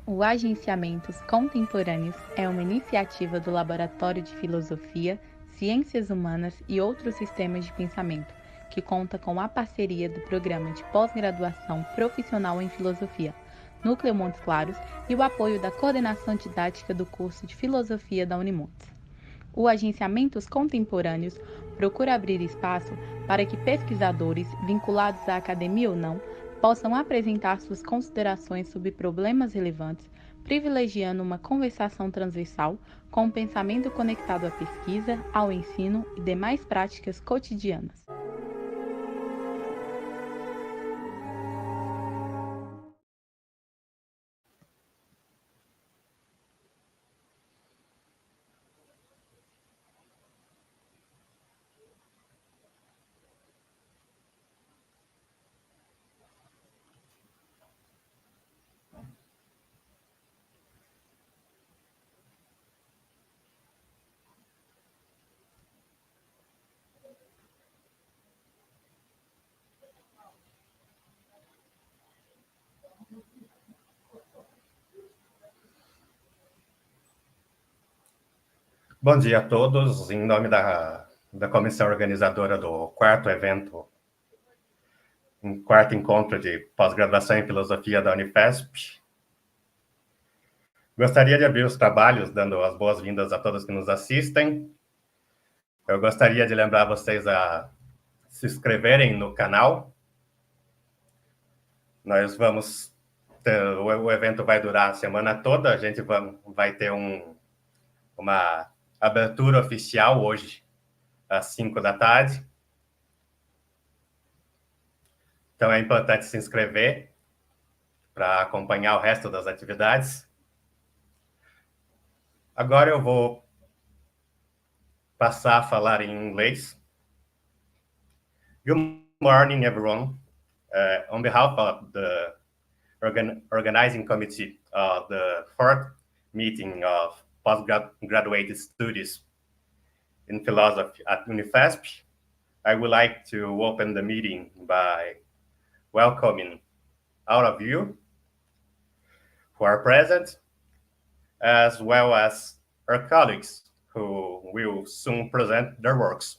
O Agenciamentos Contemporâneos é uma iniciativa do Laboratório de Filosofia, Ciências Humanas e outros sistemas de pensamento, que conta com a parceria do Programa de Pós-Graduação Profissional em Filosofia, Núcleo Montes Claros, e o apoio da Coordenação Didática do curso de Filosofia da Unimontes. O Agenciamentos Contemporâneos procura abrir espaço para que pesquisadores, vinculados à academia ou não, possam apresentar suas considerações sobre problemas relevantes, privilegiando uma conversação transversal com o pensamento conectado à pesquisa, ao ensino e demais práticas cotidianas. Bom dia a todos, em nome da comissão organizadora do quarto evento, quarto encontro de pós-graduação em filosofia da Unifesp. Gostaria de abrir os trabalhos, dando as boas-vindas a todos que nos assistem. Eu gostaria de lembrar vocês a se inscreverem no canal. Nós vamos o evento vai durar a semana toda, a gente vai ter uma abertura oficial hoje, às 5 da tarde. Então, é importante se inscrever para acompanhar o resto das atividades. Agora eu vou passar a falar em inglês. Good morning, everyone. On behalf of the organizing committee of the fourth meeting of postgraduate studies in philosophy at Unifesp, I would like to open the meeting by welcoming all of you who are present, as well as our colleagues who will soon present their works.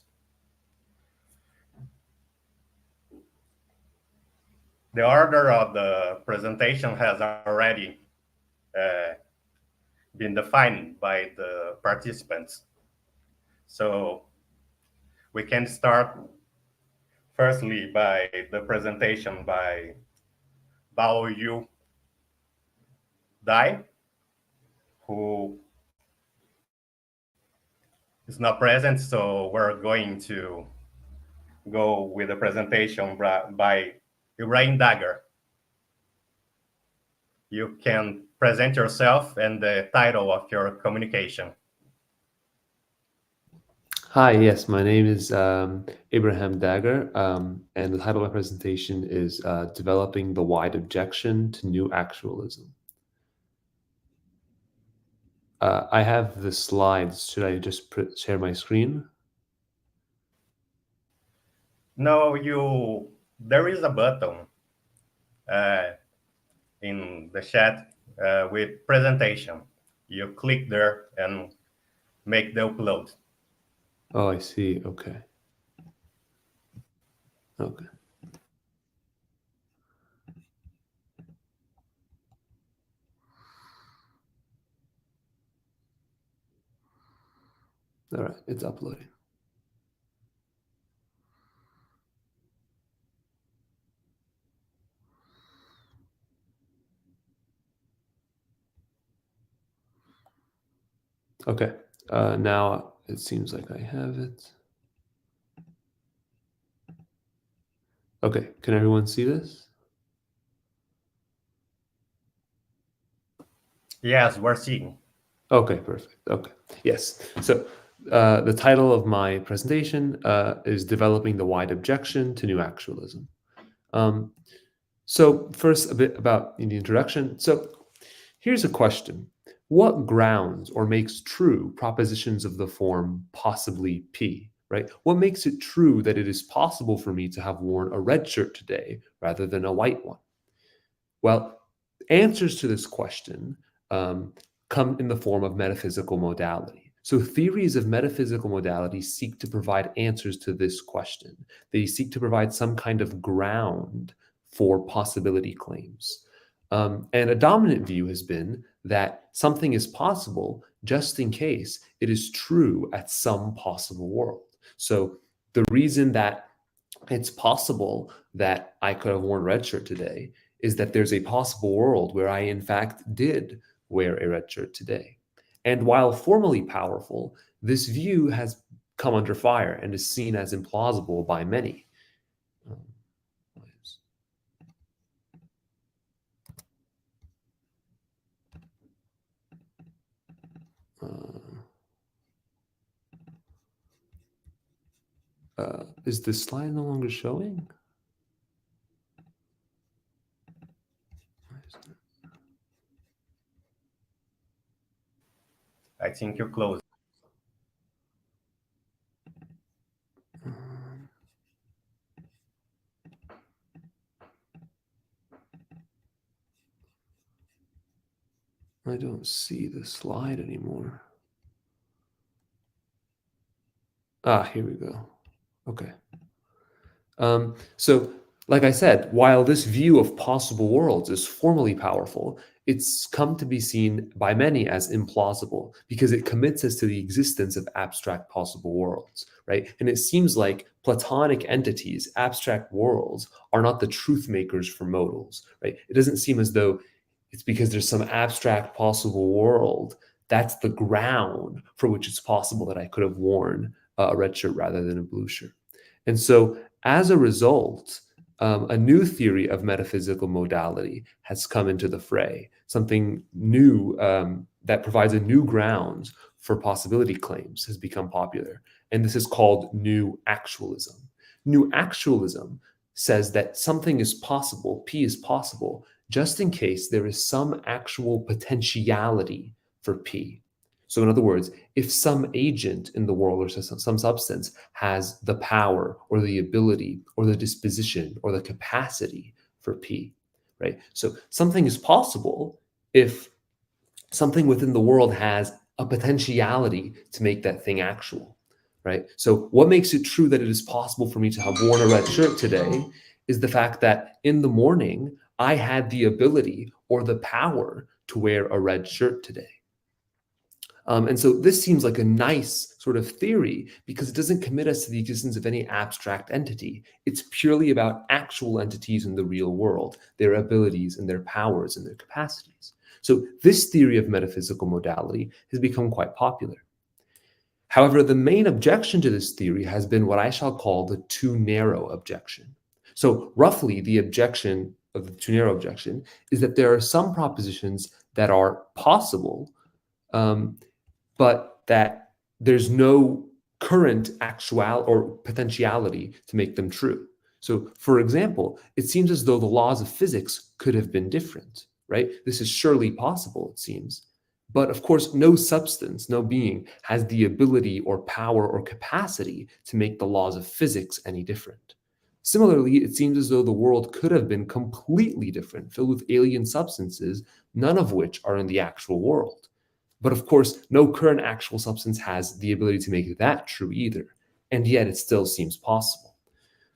The order of the presentation has already been defined by the participants. So we can start firstly by the presentation by Baoyu Dai, who is not present, so we're going to go with the presentation by Ibrahim Dagher. You can present yourself and the title of your communication. Hi, yes, my name is Ibrahim Dagher, and the title of my presentation is Developing the Wide Objection to New Actualism. I have the slides. Should I just share my screen? No, there is a button in the chat with presentation. You click there and make the upload. Oh, I see. Okay. Okay. All right, it's uploading. Okay, now it seems like I have it. Okay, can everyone see this? Yes, we're seeing. Okay, perfect. Okay, yes. So the title of my presentation is Developing the Wide Objection to New Actualism. So first, a bit about the introduction. So here's a question. What grounds or makes true propositions of the form possibly P, right? What makes it true that it is possible for me to have worn a red shirt today rather than a white one? Well, answers to this question come in the form of metaphysical modality. So theories of metaphysical modality seek to provide answers to this question. They seek to provide some kind of ground for possibility claims. And a dominant view has been that something is possible just in case it is true at some possible world. So the reason that it's possible that I could have worn a red shirt today is that there's a possible world where I in fact did wear a red shirt today. And while formally powerful, this view has come under fire and is seen as implausible by many. Is this slide no longer showing? I think you're close. I don't see the slide anymore. Here we go. Okay. So, like I said, while this view of possible worlds is formally powerful, it's come to be seen by many as implausible because it commits us to the existence of abstract possible worlds, right? And it seems like Platonic entities, abstract worlds, are not the truth makers for modals, right? It doesn't seem as though it's because there's some abstract possible world that's the ground for which it's possible that I could have worn a red shirt rather than a blue shirt. And so as a result, a new theory of metaphysical modality has come into the fray, something new that provides a new grounds for possibility claims has become popular. And this is called new actualism. New actualism says that something is possible, P is possible, just in case there is some actual potentiality for P. So in other words, if some agent in the world or some substance has the power or the ability or the disposition or the capacity for P, right? So something is possible if something within the world has a potentiality to make that thing actual, right? So what makes it true that it is possible for me to have worn a red shirt today is the fact that in the morning, I had the ability or the power to wear a red shirt today. And so this seems like a nice sort of theory because it doesn't commit us to the existence of any abstract entity. It's purely about actual entities in the real world, their abilities and their powers and their capacities. So this theory of metaphysical modality has become quite popular. However, the main objection to this theory has been what I shall call the too narrow objection. So roughly the objection of the too narrow objection is that there are some propositions that are possible, but that there's no current actual or potentiality to make them true. So for example, it seems as though the laws of physics could have been different, right? This is surely possible, it seems. But of course, no substance, no being has the ability or power or capacity to make the laws of physics any different. Similarly, it seems as though the world could have been completely different, filled with alien substances, none of which are in the actual world. But of course, no current actual substance has the ability to make that true either, and yet it still seems possible.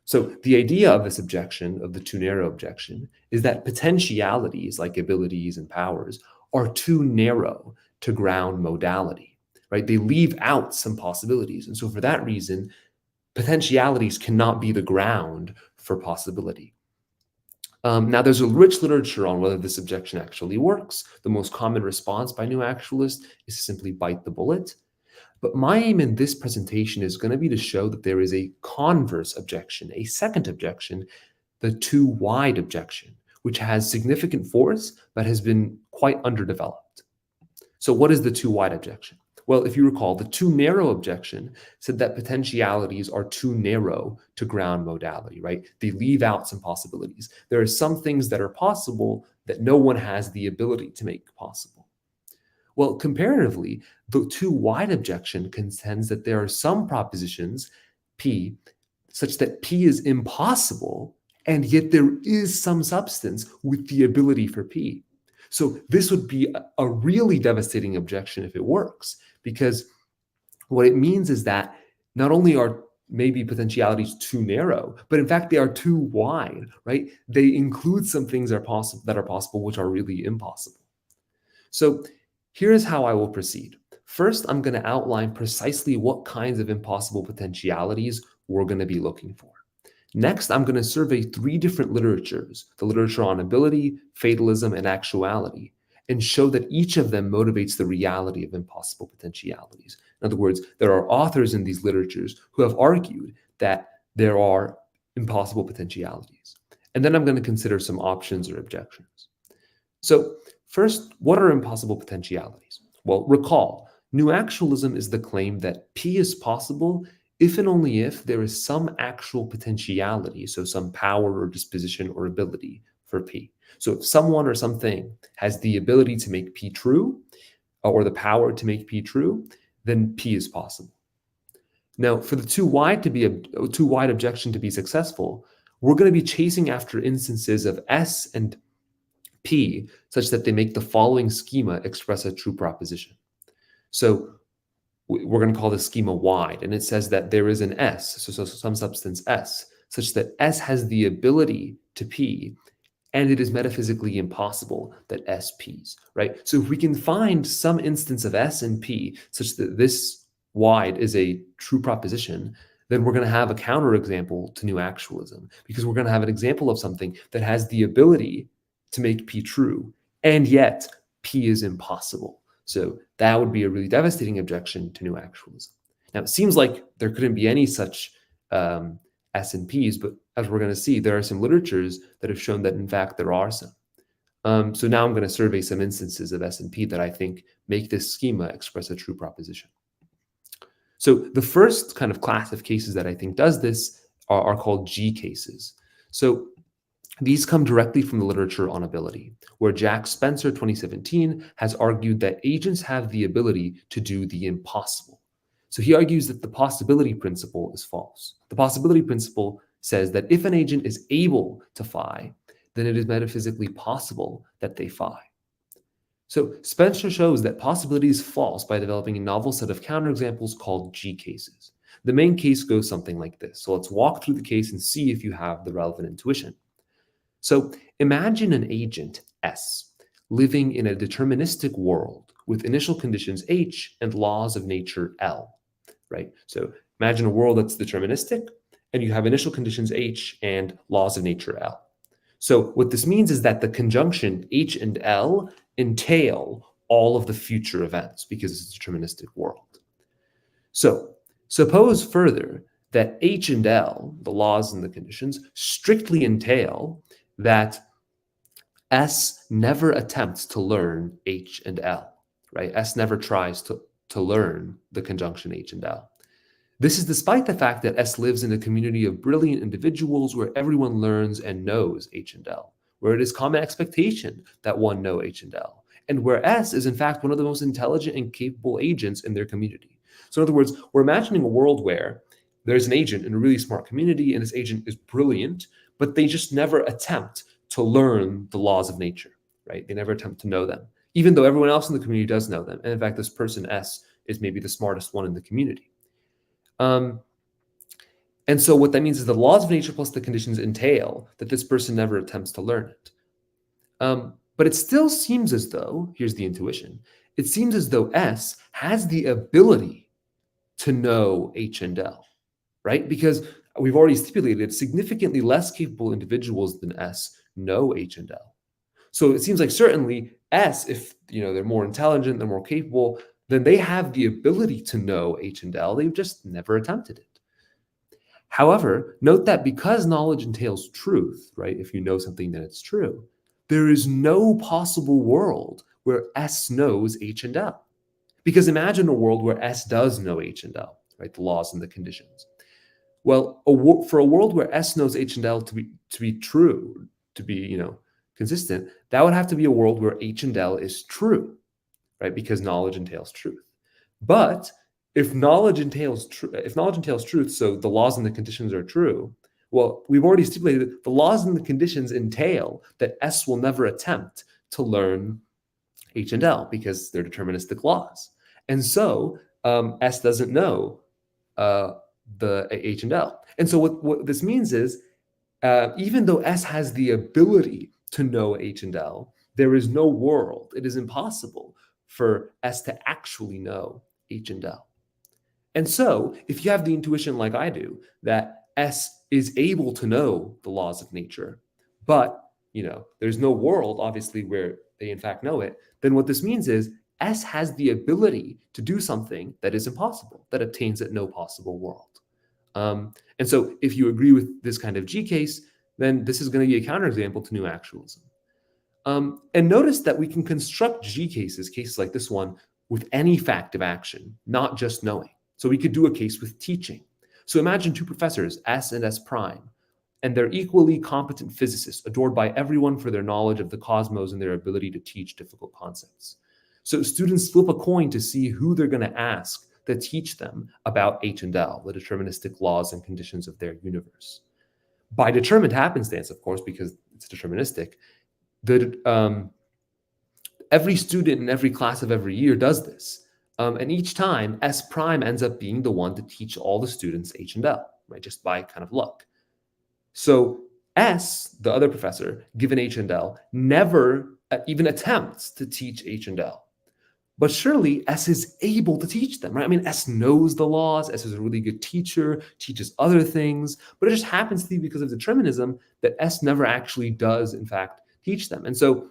So the idea of this objection, of the too narrow objection, is that potentialities like abilities and powers are too narrow to ground modality, right? They leave out some possibilities. And so for that reason, potentialities cannot be the ground for possibility. Now, there's a rich literature on whether this objection actually works. The most common response by new actualists is to simply bite the bullet. But my aim in this presentation is going to be to show that there is a converse objection, a second objection, the too wide objection, which has significant force but has been quite underdeveloped. So what is the too wide objection? Well, if you recall, the too narrow objection said that potentialities are too narrow to ground modality, right? They leave out some possibilities. There are some things that are possible that no one has the ability to make possible. Well, comparatively, the too wide objection contends that there are some propositions, P, such that P is impossible, and yet there is some substance with the ability for P. So this would be a really devastating objection if it works, because what it means is that not only are maybe potentialities too narrow, but in fact they are too wide, right? They include some things that are possible which are really impossible. So here's how I will proceed. First, I'm going to outline precisely what kinds of impossible potentialities we're going to be looking for. Next, I'm going to survey 3 different literatures, the literature on ability, fatalism, and actuality, and show that each of them motivates the reality of impossible potentialities. In other words, there are authors in these literatures who have argued that there are impossible potentialities. And then I'm going to consider some options or objections. So first, what are impossible potentialities? Well, recall, new actualism is the claim that P is possible if and only if there is some actual potentiality, so some power or disposition or ability for P. So if someone or something has the ability to make P true, or the power to make P true, then P is possible. Now, for the too wide objection to be successful, we're going to be chasing after instances of S and P such that they make the following schema express a true proposition. So we're going to call this schema wide, and it says that there is an S, so some substance S, such that S has the ability to P, and it is metaphysically impossible that S P's, right? So if we can find some instance of S and P such that this wide is a true proposition, then we're going to have a counterexample to new actualism, because we're going to have an example of something that has the ability to make P true, and yet P is impossible. So that would be a really devastating objection to new actualism. Now, it seems like there couldn't be any such S and Ps, but as we're going to see, there are some literatures that have shown that, in fact, there are some. So now I'm going to survey some instances of S and P that I think make this schema express a true proposition. So the first kind of class of cases that I think does this are called G cases. So these come directly from the literature on ability, where Jack Spencer, 2017, has argued that agents have the ability to do the impossible. So he argues that the possibility principle is false. The possibility principle says that if an agent is able to phi, then it is metaphysically possible that they phi. So Spencer shows that possibility is false by developing a novel set of counterexamples called G cases. The main case goes something like this. So let's walk through the case and see if you have the relevant intuition. So imagine an agent, S, living in a deterministic world with initial conditions H and laws of nature L, right? So imagine a world that's deterministic, and you have initial conditions H and laws of nature L. So what this means is that the conjunction H and L entail all of the future events because it's a deterministic world. So suppose further that H and L, the laws and the conditions, strictly entail that S never attempts to learn H and L, right? S never tries to learn the conjunction H and L. This is despite the fact that S lives in a community of brilliant individuals where everyone learns and knows H and L, where it is common expectation that one know H and L, and where S is in fact one of the most intelligent and capable agents in their community. So in other words, we're imagining a world where there's an agent in a really smart community, and this agent is brilliant, but they just never attempt to learn the laws of nature, right? They never attempt to know them, even though everyone else in the community does know them. And in fact, this person S is maybe the smartest one in the community. And so what that means is the laws of nature plus the conditions entail that this person never attempts to learn it. But it still seems as though, here's the intuition, it seems as though S has the ability to know H and L, right? Because we've already stipulated significantly less capable individuals than S know H and L. So it seems like certainly S, if they're more intelligent, they're more capable, then they have the ability to know H and L. They've just never attempted it. However, note that because knowledge entails truth, right? If you know something, then it's true. There is no possible world where S knows H and L. Because imagine a world where S does know H and L, right? The laws and the conditions. Well, for a world where S knows H and L to be true, to be consistent, that would have to be a world where H and L is true, right? Because knowledge entails truth. But if knowledge entails truth, so the laws and the conditions are true, well, we've already stipulated that the laws and the conditions entail that S will never attempt to learn H and L because they're deterministic laws. And so S doesn't know the H and L. And so what this means is, even though S has the ability to know H and L, there is no world, it is impossible for S to actually know H and L. And so if you have the intuition like I do, that S is able to know the laws of nature, but there's no world, obviously, where they in fact know it, then what this means is S has the ability to do something that is impossible, that obtains at no possible world. And so if you agree with this kind of G case, then this is going to be a counterexample to new actualism. And notice that we can construct G cases like this one, with any fact of action, not just knowing. So we could do a case with teaching. So imagine two professors, S and S prime, and they're equally competent physicists, adored by everyone for their knowledge of the cosmos and their ability to teach difficult concepts. So students flip a coin to see who they're going to ask to teach them about H and L, the deterministic laws and conditions of their universe. By determined happenstance, of course, because it's deterministic, every student in every class of every year does this. And each time, S prime ends up being the one to teach all the students H and L, right? Just by kind of luck. So S, the other professor, given H and L, never even attempts to teach H and L. But surely S is able to teach them, right? I mean, S knows the laws, S is a really good teacher, teaches other things, but it just happens to be because of determinism that S never actually does, in fact, teach them. And so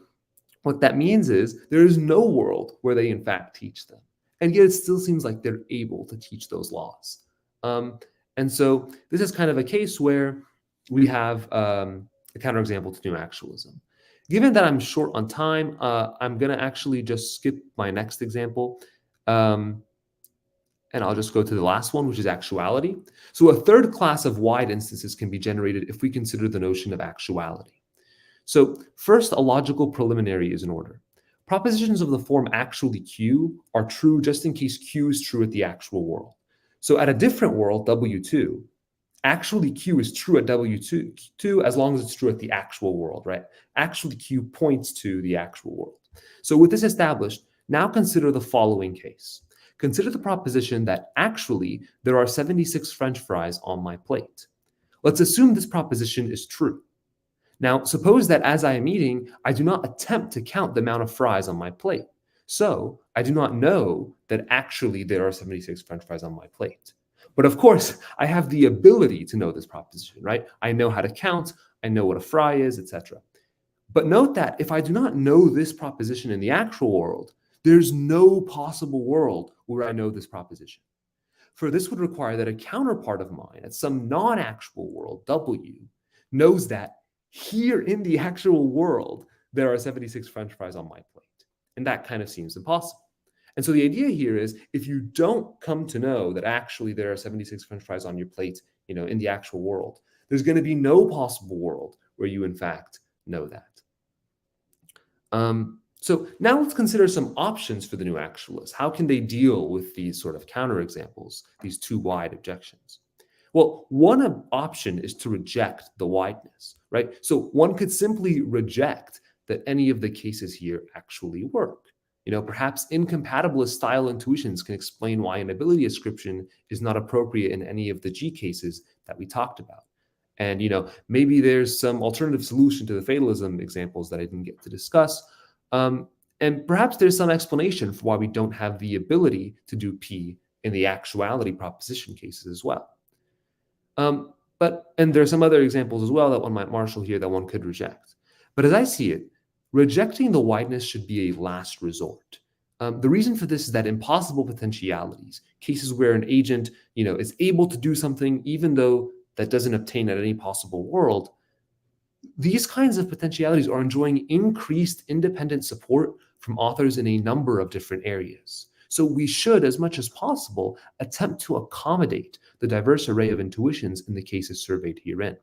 what that means is there is no world where they, in fact, teach them. And yet it still seems like they're able to teach those laws. And so this is kind of a case where we have a counterexample to new actualism. Given that I'm short on time, I'm going to actually just skip my next example. And I'll just go to the last one, which is actuality. So a third class of wide instances can be generated if we consider the notion of actuality. So first, a logical preliminary is in order. Propositions of the form actually Q are true just in case Q is true at the actual world. So at a different world, W2, actually Q is true at W2 as long as it's true at the actual world, right? Actually Q points to the actual world. So with this established, now consider the following case. Consider the proposition that actually there are 76 French fries on my plate. Let's assume this proposition is true. Now, suppose that as I am eating, I do not attempt to count the amount of fries on my plate. So I do not know that actually there are 76 French fries on my plate. But of course, I have the ability to know this proposition, right? I know how to count, I know what a fry is, etc. But note that if I do not know this proposition in the actual world, there's no possible world where I know this proposition. For this would require that a counterpart of mine at some non-actual world, W, knows that here in the actual world, there are 76 French fries on my plate. And that kind of seems impossible. And so the idea here is if you don't come to know that actually there are 76 French fries on your plate, in the actual world, there's going to be no possible world where you in fact know that. So now let's consider some options for the new actualists. How can they deal with these sort of counterexamples, these two wide objections? Well, one option is to reject the wideness, right? So one could simply reject that any of the cases here actually work. Perhaps incompatibilist style intuitions can explain why an ability ascription is not appropriate in any of the G cases that we talked about. And, maybe there's some alternative solution to the fatalism examples that I didn't get to discuss. And perhaps there's some explanation for why we don't have the ability to do P in the actuality proposition cases as well. And there are some other examples as well that one might marshal here that one could reject. But as I see it, rejecting the wideness should be a last resort. The reason for this is that impossible potentialities, cases where an agent, is able to do something even though that doesn't obtain at any possible world, these kinds of potentialities are enjoying increased independent support from authors in a number of different areas. So we should, as much as possible, attempt to accommodate the diverse array of intuitions in the cases surveyed herein.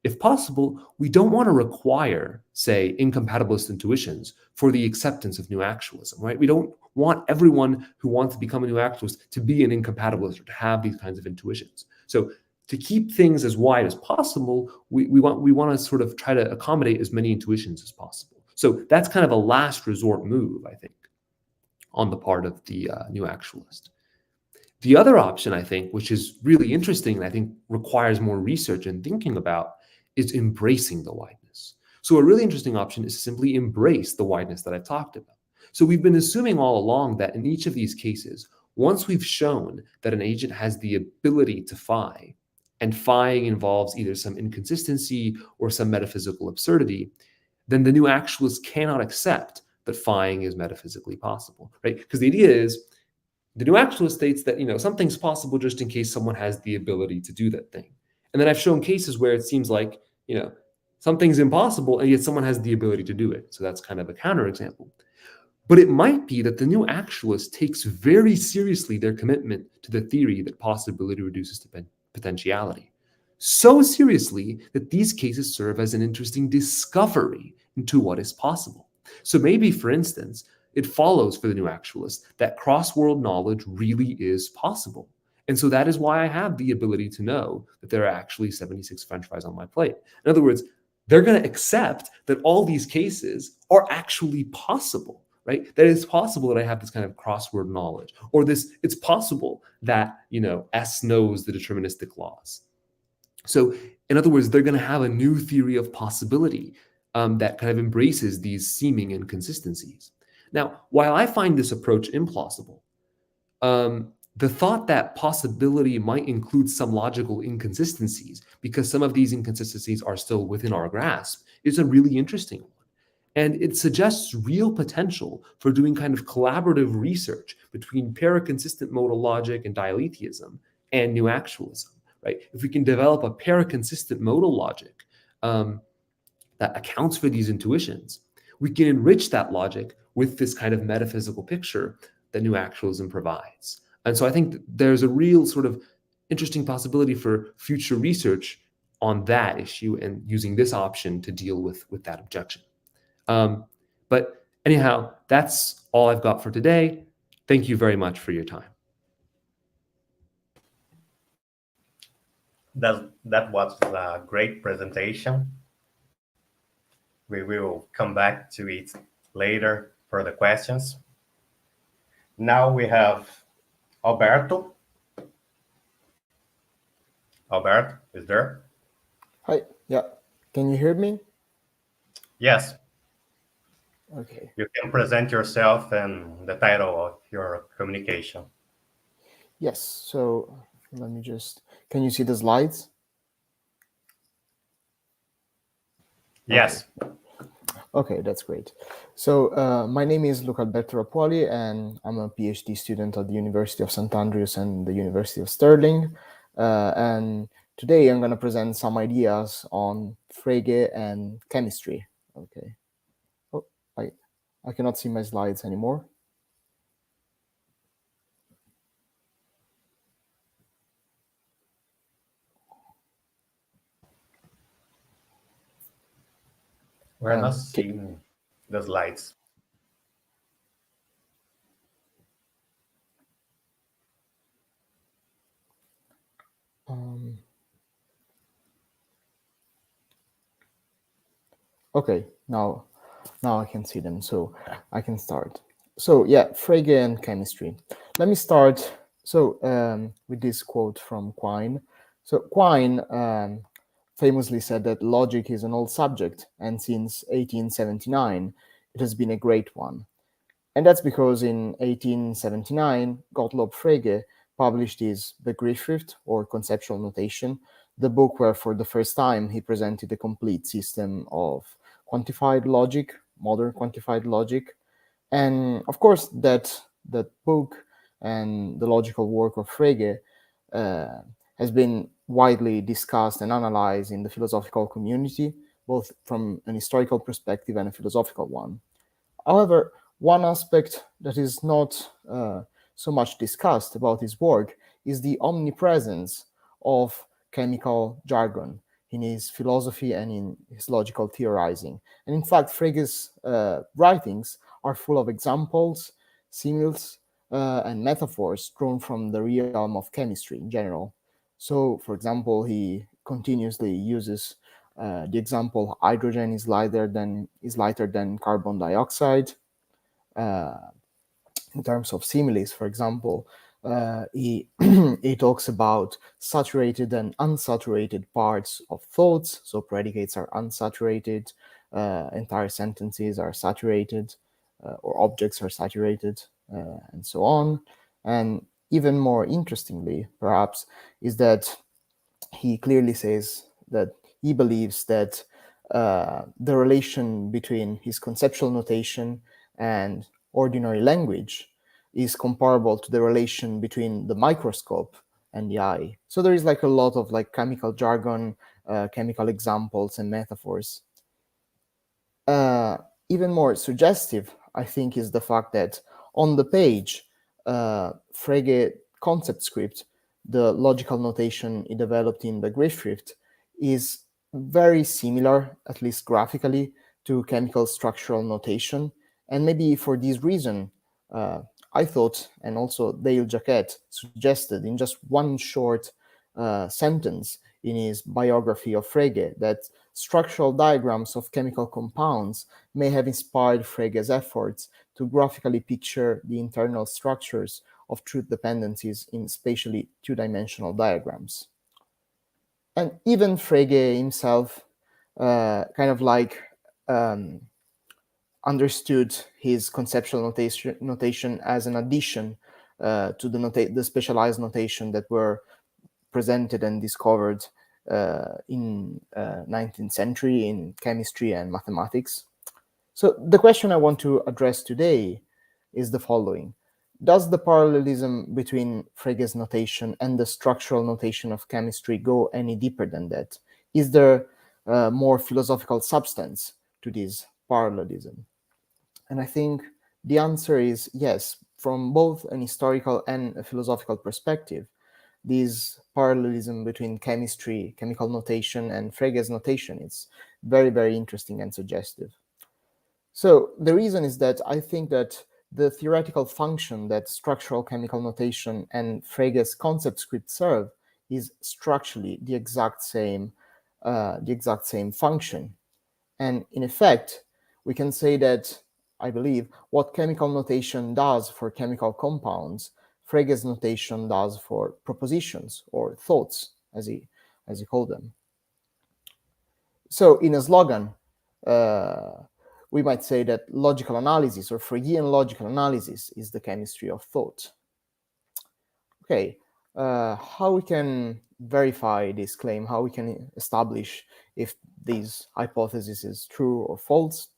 If possible, we don't want to require, say, incompatibilist intuitions for the acceptance of new actualism, right? We don't want everyone who wants to become a new actualist to be an incompatibilist or to have these kinds of intuitions. So to keep things as wide as possible, we want to sort of try to accommodate as many intuitions as possible. So that's kind of a last resort move, I think, on the part of the new actualist. The other option, I think, which is really interesting and I think requires more research and thinking about, is embracing the wideness. So a really interesting option is to simply embrace the wideness that I've talked about. So we've been assuming all along that in each of these cases, once we've shown that an agent has the ability to phi, and phi involves either some inconsistency or some metaphysical absurdity, then the new actualist cannot accept that phi-ing is metaphysically possible, right? Because the idea is, the new actualist states that, something's possible just in case someone has the ability to do that thing. And then I've shown cases where it seems like, something's impossible and yet someone has the ability to do it. So that's kind of a counterexample. But it might be that the new actualist takes very seriously their commitment to the theory that possibility reduces to potentiality. So seriously that these cases serve as an interesting discovery into what is possible. So maybe, for instance, it follows for the new actualist that cross-world knowledge really is possible. And so that is why I have the ability to know that there are actually 76 French fries on my plate. In other words, they're going to accept that all these cases are actually possible, right? That it's possible that I have this kind of cross-word knowledge, or it's possible that, S knows the deterministic laws. So in other words, they're going to have a new theory of possibility that kind of embraces these seeming inconsistencies. Now, while I find this approach implausible, the thought that possibility might include some logical inconsistencies, because some of these inconsistencies are still within our grasp, is a really interesting one. And it suggests real potential for doing kind of collaborative research between paraconsistent modal logic and dialetheism and new actualism, right? If we can develop a paraconsistent modal logic that accounts for these intuitions, we can enrich that logic with this kind of metaphysical picture that new actualism provides. And so I think there's a real sort of interesting possibility for future research on that issue and using this option to deal with that objection. But anyhow, that's all I've got for today. Thank you very much for your time. That was a great presentation. We will come back to it later for the questions. Now we have Alberto. Alberto is there? Hi, yeah. Can you hear me? Yes. Okay. You can present yourself and the title of your communication. Yes, so let me can you see the slides? Yes. Okay, that's great. So my name is Luca Alberto Rappuoli, and I'm a PhD student at the University of St. Andrews and the University of Stirling. And today I'm going to present some ideas on frege and chemistry. Okay. Oh, I cannot see my slides anymore. We're not seeing the slides. Okay, now I can see them, so I can start. So yeah, frege and chemistry. Let me start with this quote from Quine. So Quine famously said that logic is an old subject, and since 1879, it has been a great one. And that's because in 1879, Gottlob Frege published his Begriffsschrift, or Conceptual Notation, the book where for the first time he presented a complete system of quantified logic, modern quantified logic. And of course, that book and the logical work of Frege has been widely discussed and analyzed in the philosophical community, both from an historical perspective and a philosophical one. However, one aspect that is not so much discussed about his work is the omnipresence of chemical jargon in his philosophy and in his logical theorizing. And in fact, Frege's writings are full of examples, similes, and metaphors drawn from the realm of chemistry in general. So, for example, he continuously uses The example, hydrogen is lighter than carbon dioxide. In terms of similes, for example, he talks about saturated and unsaturated parts of thoughts. So predicates are unsaturated, entire sentences are saturated, or objects are saturated, and so on. And even more interestingly, perhaps, is that he clearly says that he believes that the relation between his conceptual notation and ordinary language is comparable to the relation between the microscope and the eye. So there is like a lot of like chemical jargon, chemical examples and metaphors. Even more suggestive, I think, is the fact that on the page, Frege concept script, the logical notation he developed in the Griffith, is very similar, at least graphically, to chemical structural notation. And maybe for this reason, I thought, and also Dale Jacquet suggested in just one short sentence in his biography of Frege, that structural diagrams of chemical compounds may have inspired Frege's efforts to graphically picture the internal structures of truth dependencies in spatially two-dimensional diagrams. And even Frege himself kind of like understood his conceptual notation as an addition to the specialized notation that were presented and discovered in 19th century in chemistry and mathematics. So the question I want to address today is the following. Does the parallelism between Frege's notation and the structural notation of chemistry go any deeper than that? Is there more philosophical substance to this parallelism? And I think the answer is yes. From both an historical and a philosophical perspective, this parallelism between chemistry, chemical notation, and Frege's notation is very, very interesting and suggestive. So the reason is that I think that the theoretical function that structural chemical notation and Frege's concept script serve is structurally the exact same function. And in effect, we can say that, I believe, what chemical notation does for chemical compounds, Frege's notation does for propositions or thoughts, as he called them. So in a slogan, we might say that logical analysis or Fregean logical analysis is the chemistry of thought. Okay, how we can verify this claim, how we can establish if this hypothesis is true or false?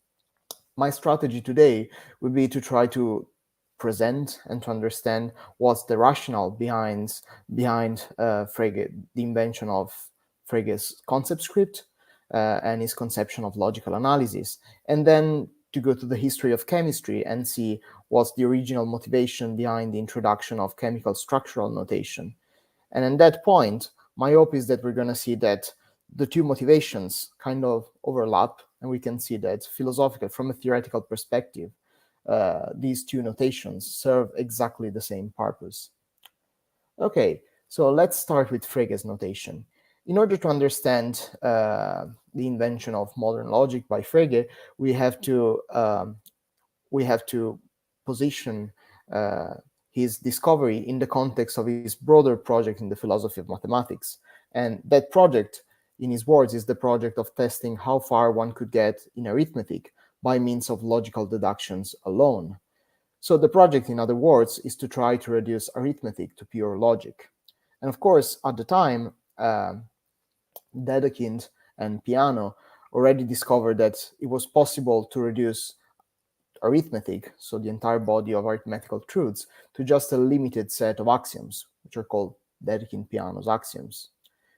My strategy today would be to try to present and to understand what's the rationale behind Frege, the invention of Frege's concept script and his conception of logical analysis, and then to go to the history of chemistry and see what's the original motivation behind the introduction of chemical structural notation. And at that point, my hope is that we're going to see that the two motivations kind of overlap, and we can see that philosophical, from a theoretical perspective, these two notations serve exactly the same purpose. Okay, so let's start with Frege's notation. In order to understand the invention of modern logic by Frege, we have to position his discovery in the context of his broader project in the philosophy of mathematics. And that project, in his words, is the project of testing how far one could get in arithmetic by means of logical deductions alone. So the project, in other words, is to try to reduce arithmetic to pure logic. And of course, at the time, Dedekind and Peano already discovered that it was possible to reduce arithmetic, so the entire body of arithmetical truths, to just a limited set of axioms, which are called Dedekind-Peano's axioms.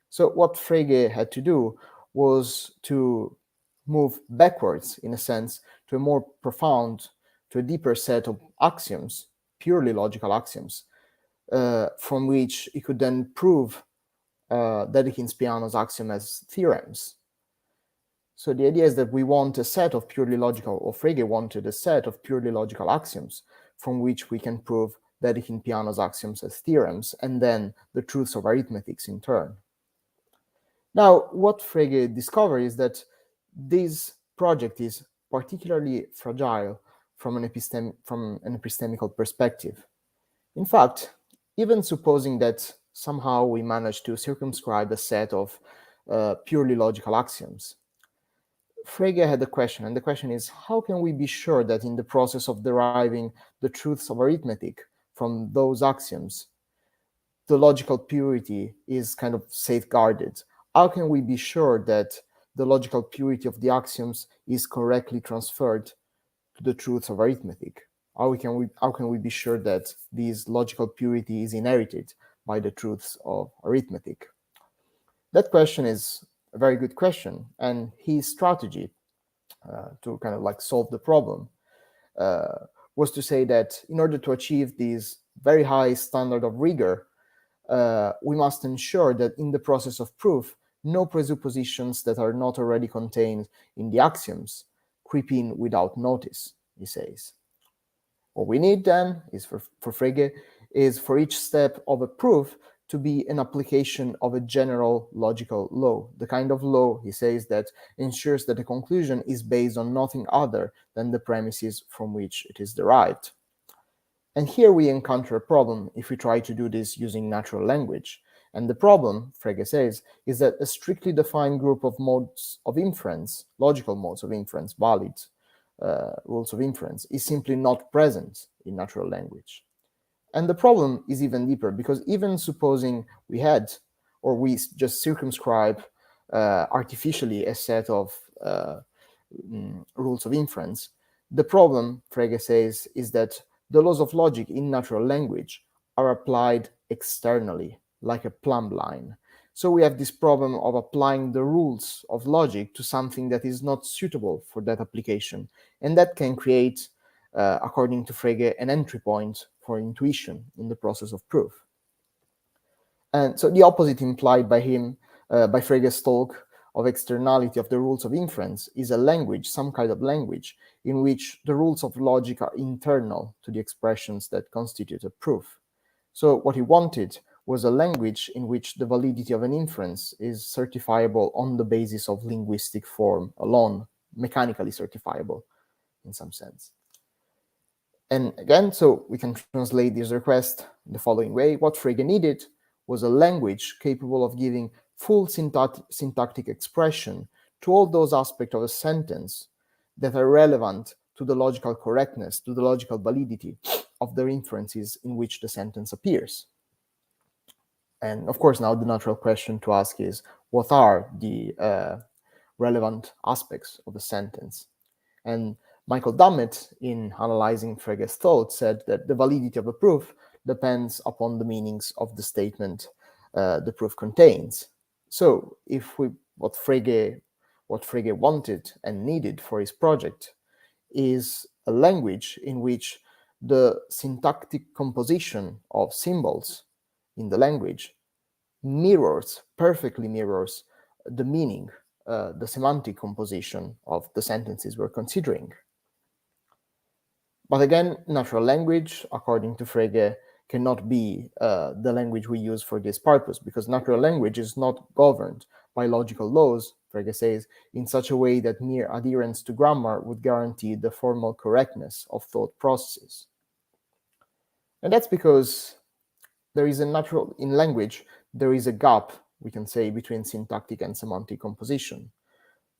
So what Frege had to do was to move backwards, in a sense, to a more profound, to a deeper set of axioms, purely logical axioms, from which he could then prove Dedekind-Peano's axiom as theorems. So the idea is that we want a set of purely logical, or Frege wanted a set of purely logical axioms from which we can prove Dedekind-Peano's axioms as theorems, and then the truths of arithmetics in turn. Now, what Frege discovered is that this project is particularly fragile from an epistemical perspective. In fact, even supposing that somehow we manage to circumscribe a set of purely logical axioms, Frege had a question, and the question is, how can we be sure that in the process of deriving the truths of arithmetic from those axioms, the logical purity is kind of safeguarded? How can we be sure that the logical purity of the axioms is correctly transferred to the truths of arithmetic? How can we be sure that this logical purity is inherited by the truths of arithmetic? That question is a very good question, and his strategy to kind of like solve the problem was to say that in order to achieve this very high standard of rigor, we must ensure that in the process of proof, no presuppositions that are not already contained in the axioms creep in without notice, he says. What we need then is for Frege is for each step of a proof to be an application of a general logical law, the kind of law, he says, that ensures that the conclusion is based on nothing other than the premises from which it is derived. And here we encounter a problem if we try to do this using natural language. And the problem, Frege says, is that a strictly defined group of modes of inference, logical modes of inference, valid rules of inference, is simply not present in natural language. And the problem is even deeper, because even supposing we had, or we just circumscribe artificially a set of rules of inference, the problem, Frege says, is that the laws of logic in natural language are applied externally, like a plumb line. So we have this problem of applying the rules of logic to something that is not suitable for that application. And that can create, according to Frege, an entry point for intuition in the process of proof. And so the opposite implied by him, by Frege's talk of externality of the rules of inference, is a language, some kind of language, in which the rules of logic are internal to the expressions that constitute a proof. So what he wanted was a language in which the validity of an inference is certifiable on the basis of linguistic form alone, mechanically certifiable in some sense. And again, so we can translate this request in the following way. What Frege needed was a language capable of giving full syntactic expression to all those aspects of a sentence that are relevant to the logical correctness, to the logical validity of the inferences in which the sentence appears. And of course, now the natural question to ask is, what are the relevant aspects of a sentence? And Michael Dummett, in analyzing Frege's thought, said that the validity of a proof depends upon the meanings of the statement the proof contains. So if what Frege wanted and needed for his project is a language in which the syntactic composition of symbols in the language perfectly mirrors the meaning, the semantic composition of the sentences we're considering. But again, natural language, according to Frege, cannot be the language we use for this purpose, because natural language is not governed by logical laws, Frege says, in such a way that mere adherence to grammar would guarantee the formal correctness of thought processes. And that's because in language, there is a gap, we can say, between syntactic and semantic composition.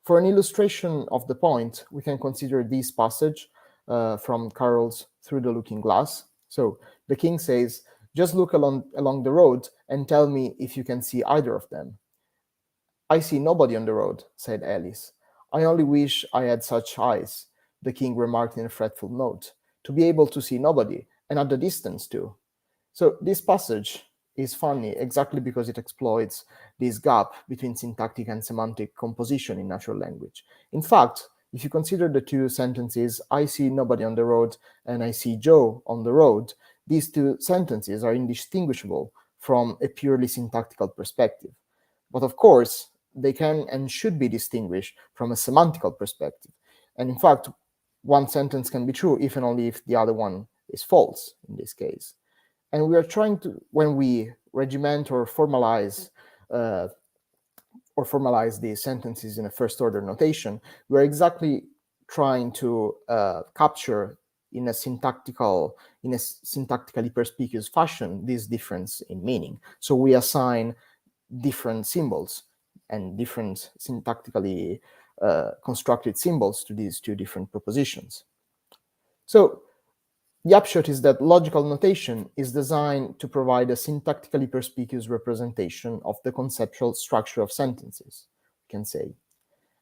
For an illustration of the point, we can consider this passage from Carroll's Through the Looking Glass. So the king says, just look along the road and tell me if you can see either of them. I see nobody on the road, said Alice. I only wish I had such eyes, the king remarked in a fretful note, to be able to see nobody, and at the distance too. So this passage is funny exactly because it exploits this gap between syntactic and semantic composition in natural language. In fact, if you consider the two sentences, I see nobody on the road and I see Joe on the road, these two sentences are indistinguishable from a purely syntactical perspective. But of course, they can and should be distinguished from a semantical perspective. And in fact, one sentence can be true if and only if the other one is false in this case. And we are trying to, when we regiment or formalize or or formalize these sentences in a first-order notation, we're exactly trying to capture in a syntactically perspicuous fashion this difference in meaning. So we assign different symbols and different syntactically constructed symbols to these two different propositions. So the upshot is that logical notation is designed to provide a syntactically perspicuous representation of the conceptual structure of sentences, we can say.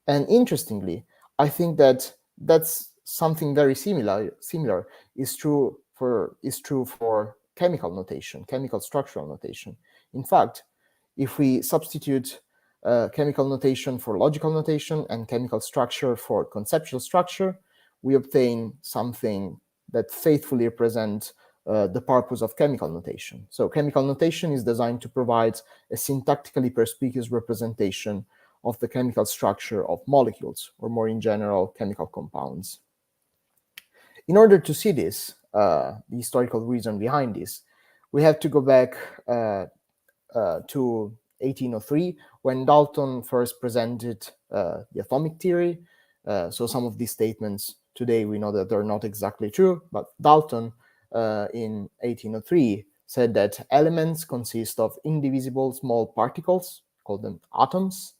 And interestingly, I think that that's something very similar is true for chemical notation, chemical structural notation. In fact, if we substitute chemical notation for logical notation and chemical structure for conceptual structure, we obtain something that faithfully represents the purpose of chemical notation. So chemical notation is designed to provide a syntactically perspicuous representation of the chemical structure of molecules, or more in general, chemical compounds. In order to see this, the historical reason behind this, we have to go back to 1803, when Dalton first presented the atomic theory. So some of these statements today we know that they're not exactly true, but Dalton in 1803 said that elements consist of indivisible small particles, called them atoms.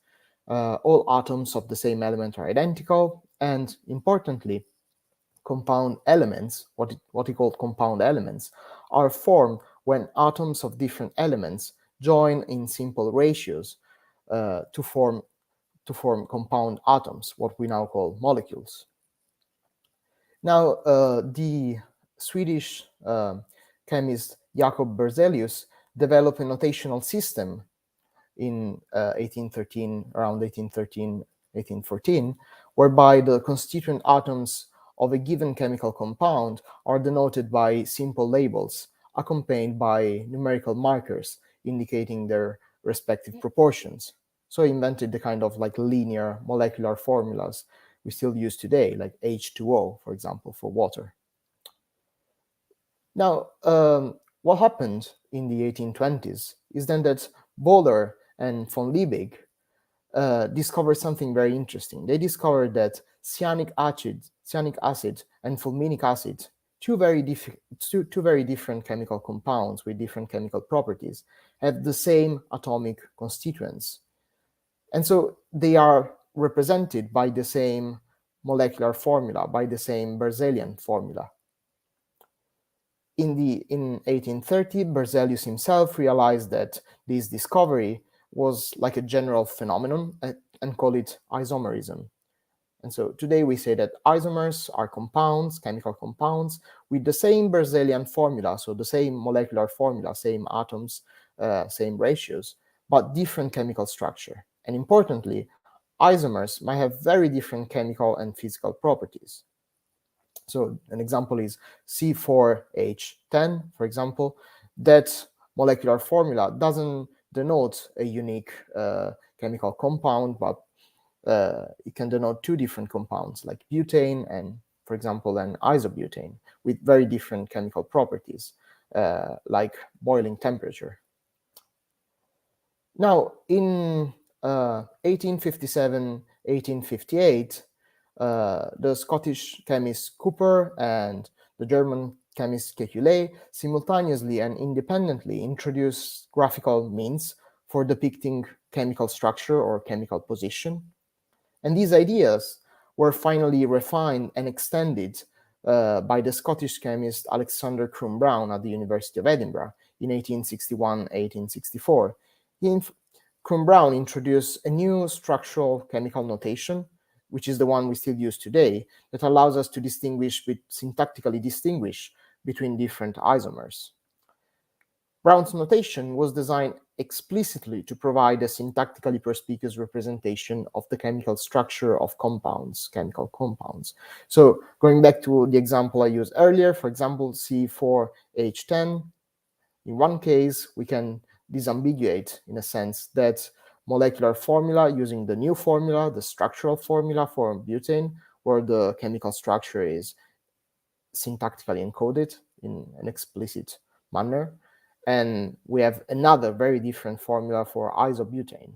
All atoms of the same element are identical, and importantly, compound elements, what he called compound elements, are formed when atoms of different elements join in simple ratios to form compound atoms, what we now call molecules. Now, the Swedish chemist Jacob Berzelius developed a notational system in 1813, around 1813, 1814, whereby the constituent atoms of a given chemical compound are denoted by simple labels accompanied by numerical markers indicating their respective proportions. So he invented the kind of like linear molecular formulas we still use today, like H2O, for example, for water. Now, what happened in the 1820s is then that Bohler and von Liebig discovered something very interesting. They discovered that cyanic acid and fulminic acid, two very different chemical compounds with different chemical properties, have the same atomic constituents. And so they are represented by the same molecular formula, by the same Berzelian formula. In 1830, Berzelius himself realized that this discovery was like a general phenomenon and called it isomerism. And so today we say that isomers are compounds, chemical compounds, with the same Berzelian formula, so the same molecular formula, same atoms, same ratios, but different chemical structure. And importantly, isomers might have very different chemical and physical properties. So an example is C4H10, for example. That molecular formula doesn't denote a unique chemical compound, but it can denote two different compounds, like butane and, for example, an isobutane, with very different chemical properties, like boiling temperature. Now, in 1857, 1858, the Scottish chemist Cooper and the German chemist Kekulé simultaneously and independently introduced graphical means for depicting chemical structure or chemical position. And these ideas were finally refined and extended by the Scottish chemist Alexander Crumb-Brown at the University of Edinburgh in 1861-1864. Crumb-Brown introduced a new structural chemical notation, which is the one we still use today, that allows us to syntactically distinguish between different isomers. Brown's notation was designed explicitly to provide a syntactically perspicuous representation of the chemical structure of compounds, chemical compounds. So going back to the example I used earlier, for example, C4H10, in one case, we can disambiguate, in a sense, that molecular formula using the new formula, the structural formula for butane, where the chemical structure is syntactically encoded in an explicit manner. And we have another very different formula for isobutane.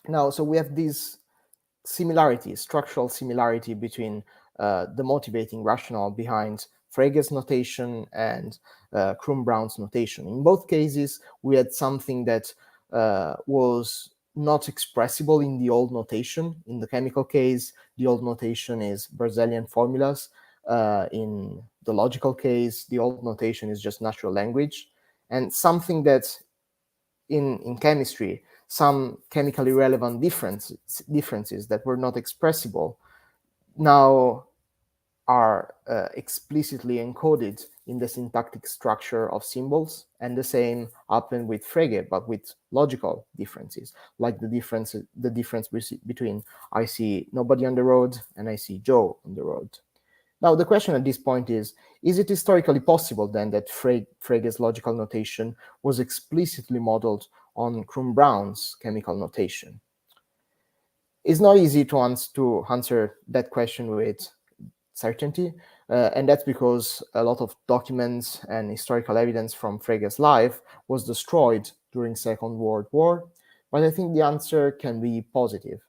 Now, so we have this similarity, structural similarity between the motivating rationale behind Frege's notation and Krum-Brown's notation. In both cases, we had something that was not expressible in the old notation. In the chemical case, the old notation is Berzelian formulas. In the logical case, the old notation is just natural language. And something that in chemistry, some chemically relevant differences that were not expressible now are explicitly encoded in the syntactic structure of symbols, and the same happened with Frege, but with logical differences, like the difference between I see nobody on the road and I see Joe on the road. Now, the question at this point is it historically possible then that Frege's logical notation was explicitly modeled on Krum-Brown's chemical notation? It's not easy to answer that question with certainty, and that's because a lot of documents and historical evidence from Frege's life was destroyed during Second World War, but I think the answer can be positive.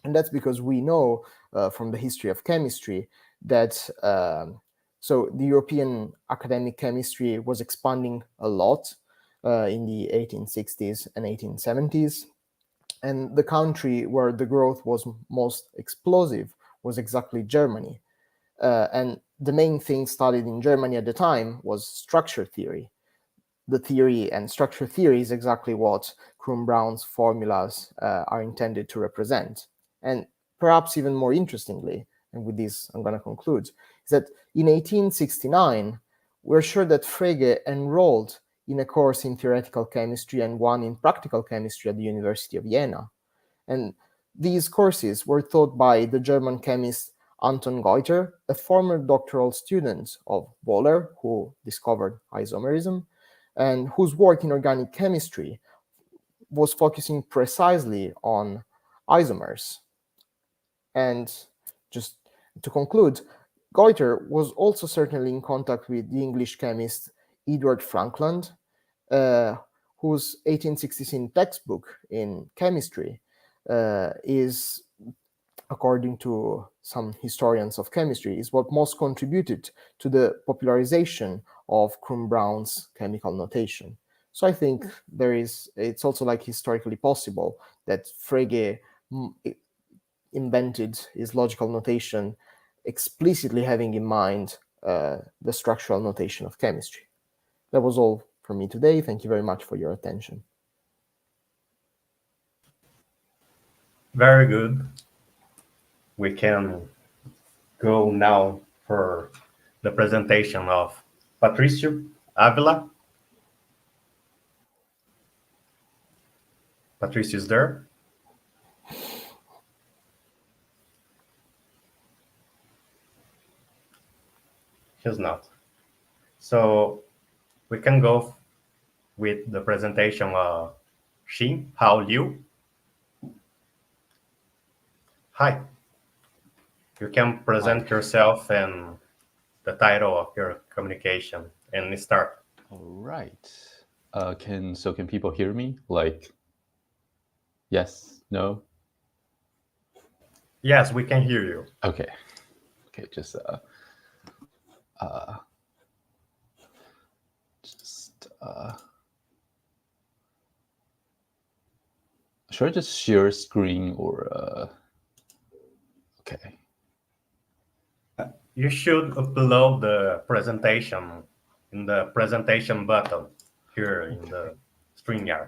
And that's because we know from the history of chemistry that so the European academic chemistry was expanding a lot in the 1860s and 1870s. And the country where the growth was most explosive was exactly Germany. And the main thing studied in Germany at the time was structure theory. The theory and structure theory is exactly what Krum-Brown's formulas are intended to represent. And perhaps even more interestingly, and with this I'm going to conclude, is that in 1869, we're sure that Frege enrolled in a course in theoretical chemistry and one in practical chemistry at the University of Vienna. And these courses were taught by the German chemist Anton Goiter, a former doctoral student of Wohler, who discovered isomerism, and whose work in organic chemistry was focusing precisely on isomers. And just to conclude, Goiter was also certainly in contact with the English chemist Edward Frankland, whose 1816 textbook in chemistry is, according to some historians of chemistry, is what most contributed to the popularization of Krum-Brown's chemical notation. So I think it's also like historically possible that Frege invented his logical notation explicitly having in mind the structural notation of chemistry. That was all from me today. Thank you very much for your attention. Very good. We can go now for the presentation of Patricio Ávila. Patricio is there. He's not. So we can go with the presentation of Shih-Hao Liu. Hi. You can present yourself and the title of your communication and start. All right. Can people hear me? Like, yes, no? Yes, we can hear you. Okay. Just should I just share screen or okay. You should upload the presentation in the presentation button here in the StreamYard.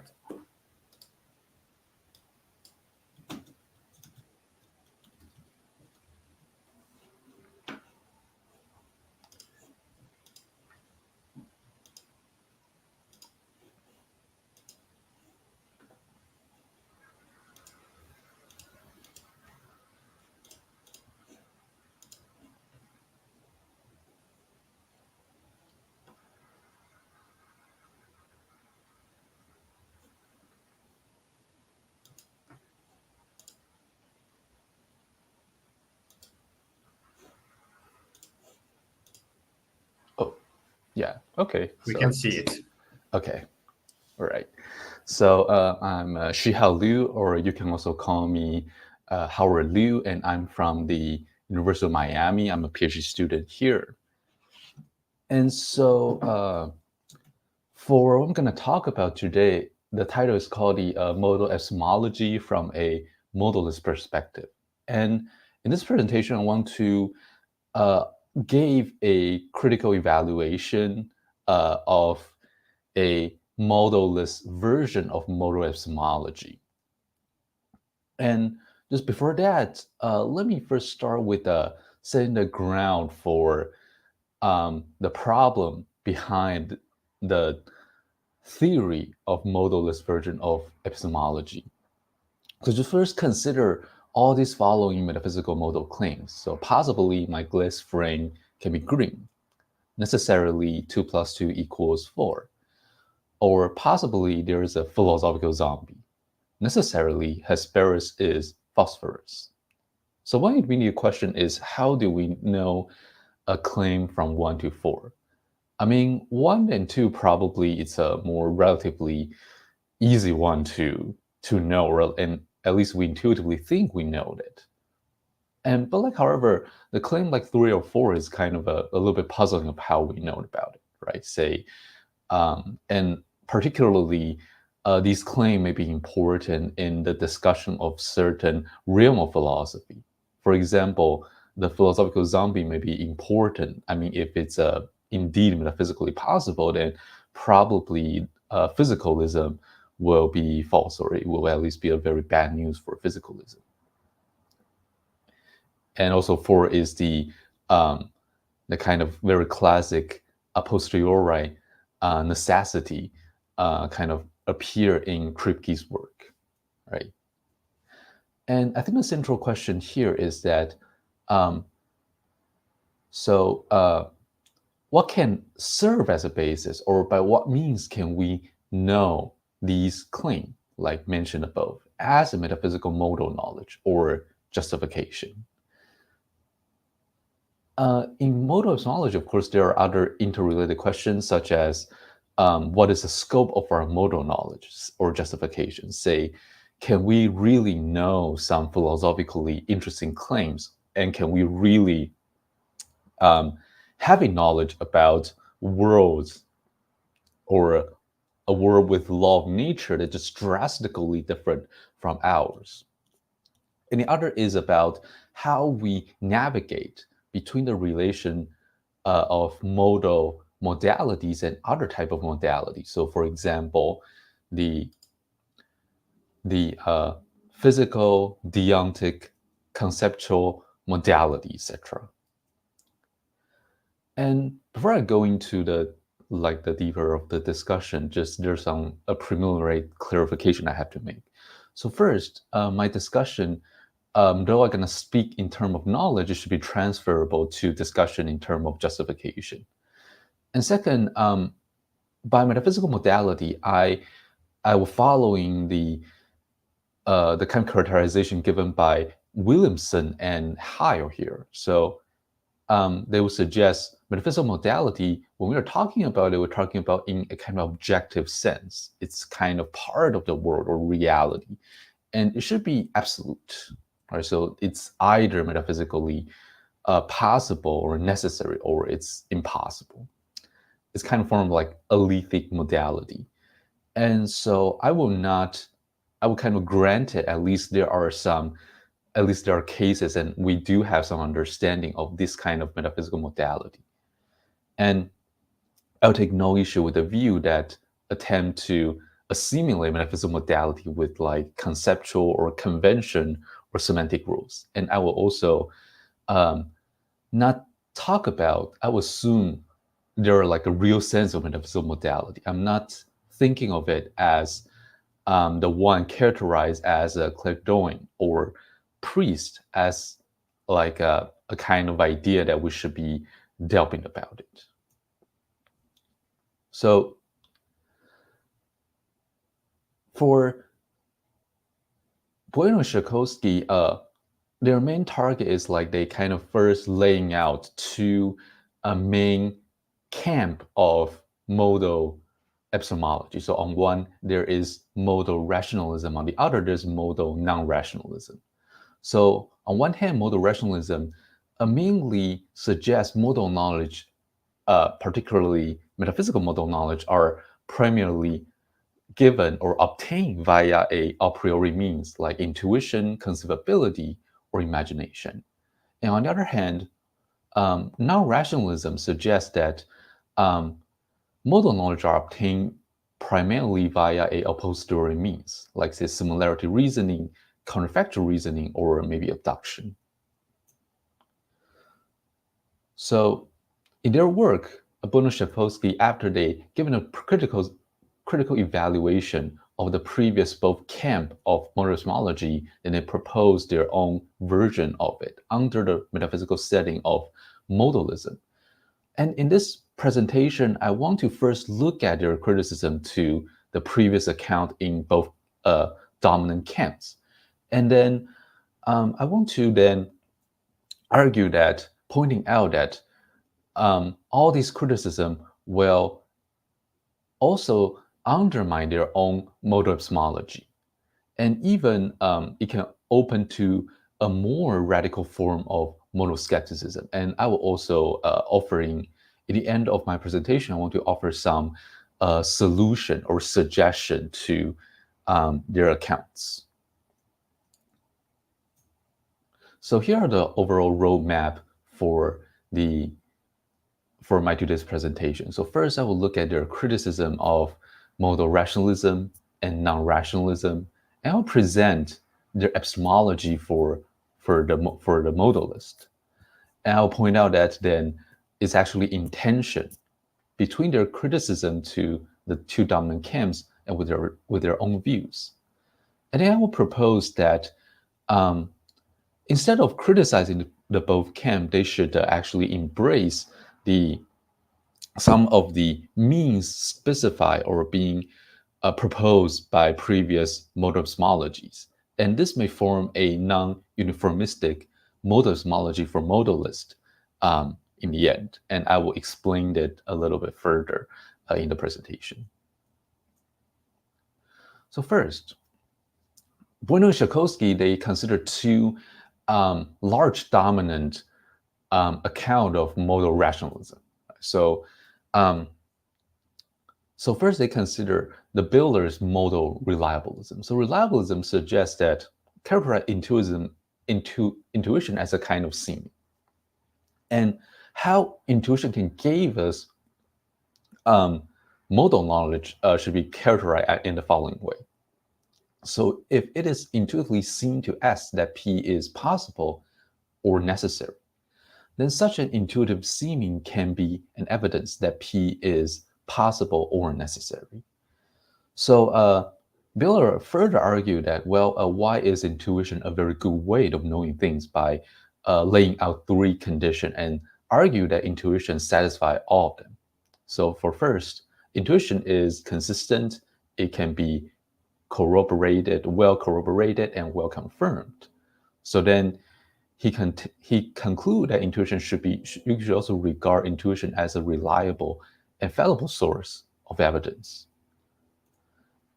Oh, yeah. Okay. We can see it. Okay. All right. right. So I'm Shih-Hao Liu, or you can also call me Howard Liu, and I'm from the University of Miami. I'm a PhD student here. And so for what I'm going to talk about today, the title is called the Modal Epistemology from a Modalist Perspective. And in this presentation, I want to give a critical evaluation of a modalist version of modal epistemology. And just before that, let me first start with setting the ground for the problem behind the theory of modalist version of epistemology. So just first consider all these following metaphysical modal claims. So possibly my glass frame can be green, necessarily 2 + 2 = 4. Or possibly there is a philosophical zombie, necessarily Hesperus is phosphorus. So one immediate question is, how do we know a claim from 1 to 4? I mean, 1 and 2 probably it's a more relatively easy one to know, and at least we intuitively think we know it. But like, however, the claim like 3 or 4 is kind of a little bit puzzling of how we know about it, right? Say, and particularly these claims may be important in the discussion of certain realm of philosophy. For example, the philosophical zombie may be important. I mean, if it's indeed metaphysically possible, then probably physicalism will be false, or it will at least be a very bad news for physicalism. And also 4 is the kind of very classic a posteriori necessity kind of appear in Kripke's work, right? And I think the central question here is that, what can serve as a basis, or by what means can we know these claims, like mentioned above, as a metaphysical modal knowledge or justification? In modal epistemology, of course, there are other interrelated questions, such as what is the scope of our modal knowledge or justification? Say, can we really know some philosophically interesting claims? And can we really have a knowledge about worlds, or a world with law of nature that's just drastically different from ours? And the other is about how we navigate between the relation of modal modalities and other type of modalities. So for example, the physical, deontic, conceptual modality, etc. And before I go into the deeper of the discussion, just there's a preliminary clarification I have to make. So first, my discussion, though I'm going to speak in terms of knowledge, it should be transferable to discussion in terms of justification. And second, by metaphysical modality, I will following the kind of characterization given by Williamson and Heil here. So they will suggest metaphysical modality, when we are talking about it, we're talking about in a kind of objective sense. It's kind of part of the world or reality, and it should be absolute. Right? So it's either metaphysically possible or necessary, or it's impossible. It's kind of form of like a lethic modality. And so I will kind of grant it, at least there are cases, and we do have some understanding of this kind of metaphysical modality. And I'll take no issue with the view that attempt to assimilate metaphysical modality with like conceptual or convention or semantic rules. And I will also not talk about, I will assume there are like a real sense of metaphysical modality. I'm not thinking of it as the one characterized as a clairvoyant or priest, as like a kind of idea that we should be delving about it. So for Bueno and Shakowski, their main target is like they kind of first laying out two main camp of modal epistemology. So on one, there is modal rationalism. On the other, there's modal non-rationalism. So on one hand, modal rationalism mainly suggests modal knowledge, particularly metaphysical modal knowledge, are primarily given or obtained via a priori means like intuition, conceivability, or imagination. And on the other hand, non-rationalism suggests that modal knowledge are obtained primarily via a posteriori means, like say similarity reasoning, counterfactual reasoning, or maybe abduction. So in their work, Bono-Sapolsky, after they given a critical evaluation of the previous both camp of modal epistemology, then they proposed their own version of it under the metaphysical setting of modalism. And in this presentation, I want to first look at their criticism to the previous account in both dominant camps. And then I want to then argue that, pointing out that all these criticism will also undermine their own modal epistemology. And even it can open to a more radical form of modal skepticism. And I will also offering, at the end of my presentation, I want to offer some solution or suggestion to their accounts. So here are the overall roadmap for my today's presentation. So first, I will look at their criticism of modal rationalism and non-rationalism, and I'll present their epistemology for the modalist. And I'll point out that then it's actually in tension between their criticism to the two dominant camps and with their own views. And then I will propose that instead of criticizing the both camps, they should actually embrace some of the means specified or being proposed by previous modal epistemologies. And this may form a non-uniformistic modal epistemology for modalist in the end. And I will explain it a little bit further in the presentation. So first, Bueno and Sapolsky, they consider two large dominant account of modal rationalism. So first they consider the builder's modal reliabilism. So reliabilism suggests that characterize intuition as a kind of seeming. And how intuition can give us modal knowledge should be characterized in the following way. So if it is intuitively seen to us that P is possible or necessary, then such an intuitive seeming can be an evidence that P is possible or necessary. So Buehler further argued that, well, why is intuition a very good way of knowing things by laying out three conditions, and argue that intuition satisfies all of them. So for first, intuition is consistent. It can be well corroborated and well confirmed. So then he conclude that intuition you should also regard intuition as a reliable and fallible source of evidence.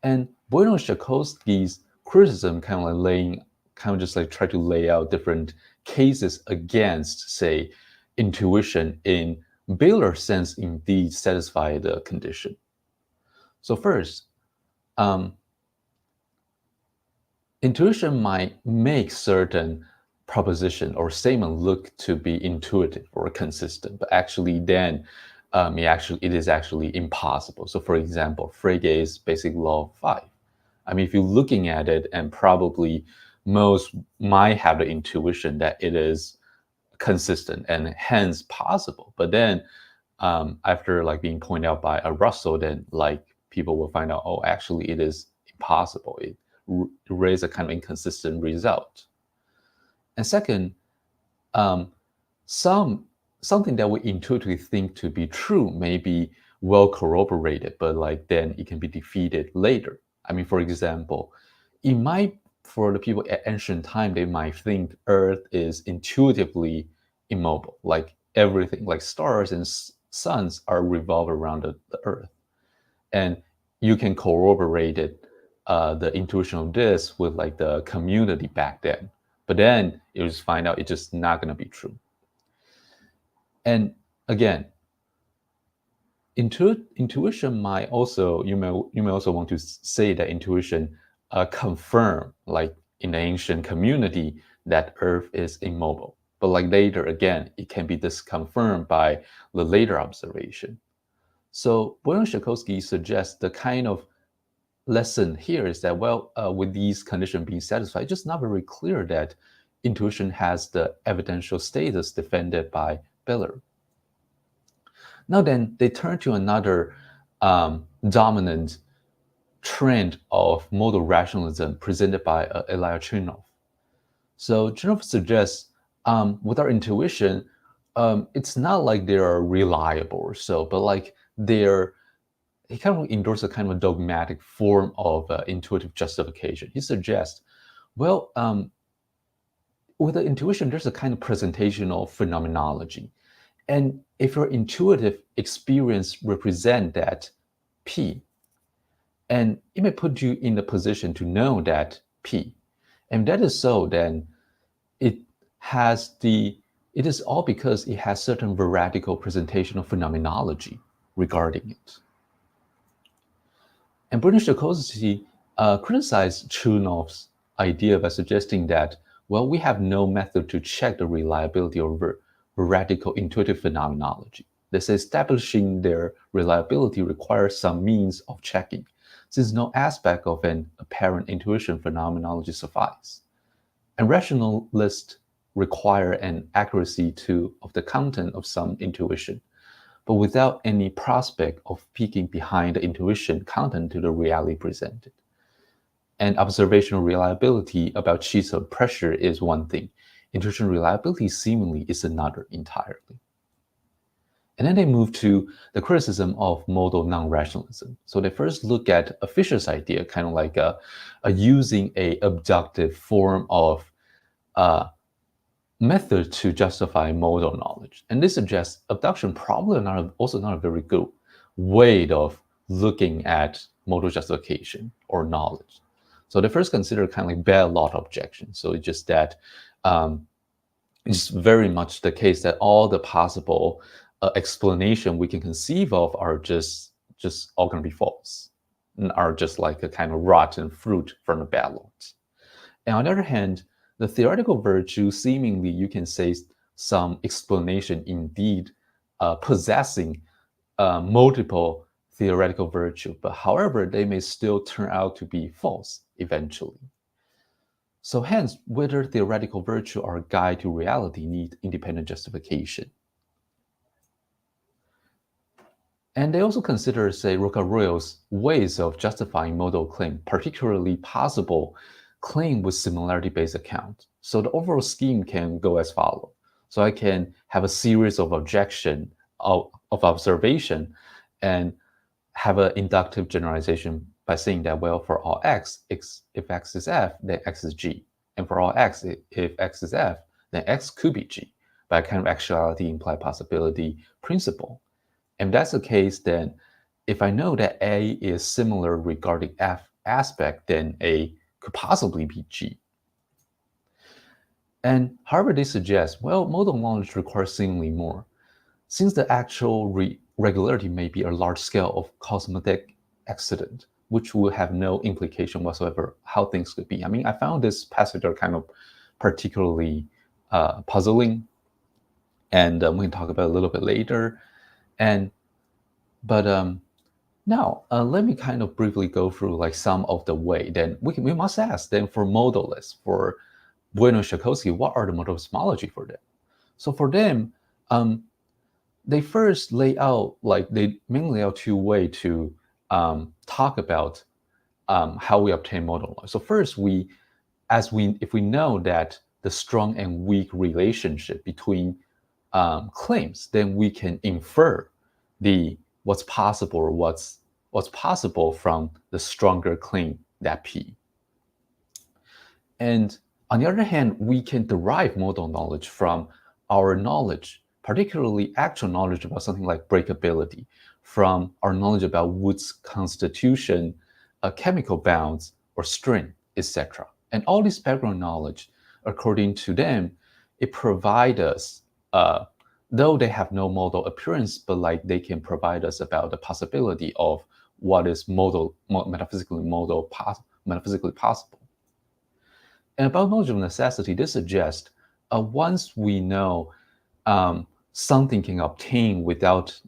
And Bueno and Sapolsky's criticism kind of just like try to lay out different cases against, say, intuition in Buehler's sense indeed satisfy the condition. So first, intuition might make certain proposition or statement look to be intuitive or consistent, but actually then it is actually impossible. So for example, Frege's basic law of 5. I mean, if you're looking at it, and probably most might have the intuition that it is consistent and hence possible. But then after like being pointed out by a Russell, then like people will find out, oh, actually it is impossible. It raises a kind of inconsistent result. And second, something that we intuitively think to be true may be well corroborated, but like then it can be defeated later. I mean, for example, it might, for the people at ancient time, they might think Earth is intuitively immobile, like everything, like stars and suns are revolve around the Earth. And you can corroborate it, the intuition of this with like the community back then. But then you just find out it's just not going to be true. And again, intuition might also, you may also want to say that intuition confirm, like in the ancient community, that Earth is immobile. But like later, again, it can be disconfirmed by the later observation. So Boyan-Shakowski suggests the kind of lesson here is that, well, with these conditions being satisfied, it's just not very clear that intuition has the evidential status defended by Biller. Now then, they turn to another dominant trend of modal rationalism presented by Ilya Chernov. So Chernov suggests, with our intuition, it's not like they are reliable or so, but like he kind of endorses a kind of a dogmatic form of intuitive justification. He suggests, well, with the intuition, there's a kind of presentational phenomenology. And if your intuitive experience represents that P, and it may put you in the position to know that P. And that is so, then it is all because it has certain veratical presentational phenomenology regarding it. And Boyan-Shakowski criticized Chernov's idea by suggesting that, well, we have no method to check the reliability of radical intuitive phenomenology. They say establishing their reliability requires some means of checking, since no aspect of an apparent intuition phenomenology suffice. And rationalists require an accuracy of the content of some intuition, but without any prospect of peeking behind the intuition content to the reality presented. And observational reliability about sheets of pressure is one thing. Intuition reliability seemingly is another entirely. And then they move to the criticism of modal non-rationalism. So they first look at Fisher's idea, kind of like using a abductive form of method to justify modal knowledge. And this suggests abduction probably also not a very good way of looking at modal justification or knowledge. So they first consider kind of like bad lot objection. So it's just that it's very much the case that all the possible explanation we can conceive of are just all going to be false, and are just like a kind of rotten fruit from the bad lot. And on the other hand, the theoretical virtue, seemingly you can say some explanation indeed possessing multiple theoretical virtue, but however, they may still turn out to be false eventually. So hence, whether theoretical virtue or guide to reality need independent justification. And they also consider, say, Rocca-Royal's ways of justifying modal claim, particularly possible claim with similarity-based account. So the overall scheme can go as follows. So I can have a series of objection of observation and have an inductive generalization by saying that, well, for all x, if x is f, then x is g. And for all x, if x is f, then x could be g, by a kind of actuality implied possibility principle. And if that's the case, then if I know that A is similar regarding F aspect, then A could possibly be G. And however, they suggest, well, modal knowledge requires seemingly more. Since the actual regularity may be a large scale of cosmetic accident, which will have no implication whatsoever how things could be. I mean, I found this passage kind of particularly puzzling, and we can talk about it a little bit later. But now let me kind of briefly go through like some of the way. Then we must ask then for modalists, for Boyan-Shakowski, what are the modal epistemology for them? So for them, they first lay out, like they mainly lay out two ways to talk about how we obtain modal knowledge. So first, if we know that the strong and weak relationship between claims, then we can infer what's possible or what's possible from the stronger claim, that P. And on the other hand, we can derive modal knowledge from our knowledge, particularly actual knowledge about something like breakability, from our knowledge about wood's constitution, chemical bonds, or strength, etc. And all this background knowledge, according to them, it provides us, though they have no modal appearance, but like they can provide us about the possibility of what is metaphysically possible. And about knowledge of necessity, this suggests once we know something can obtain without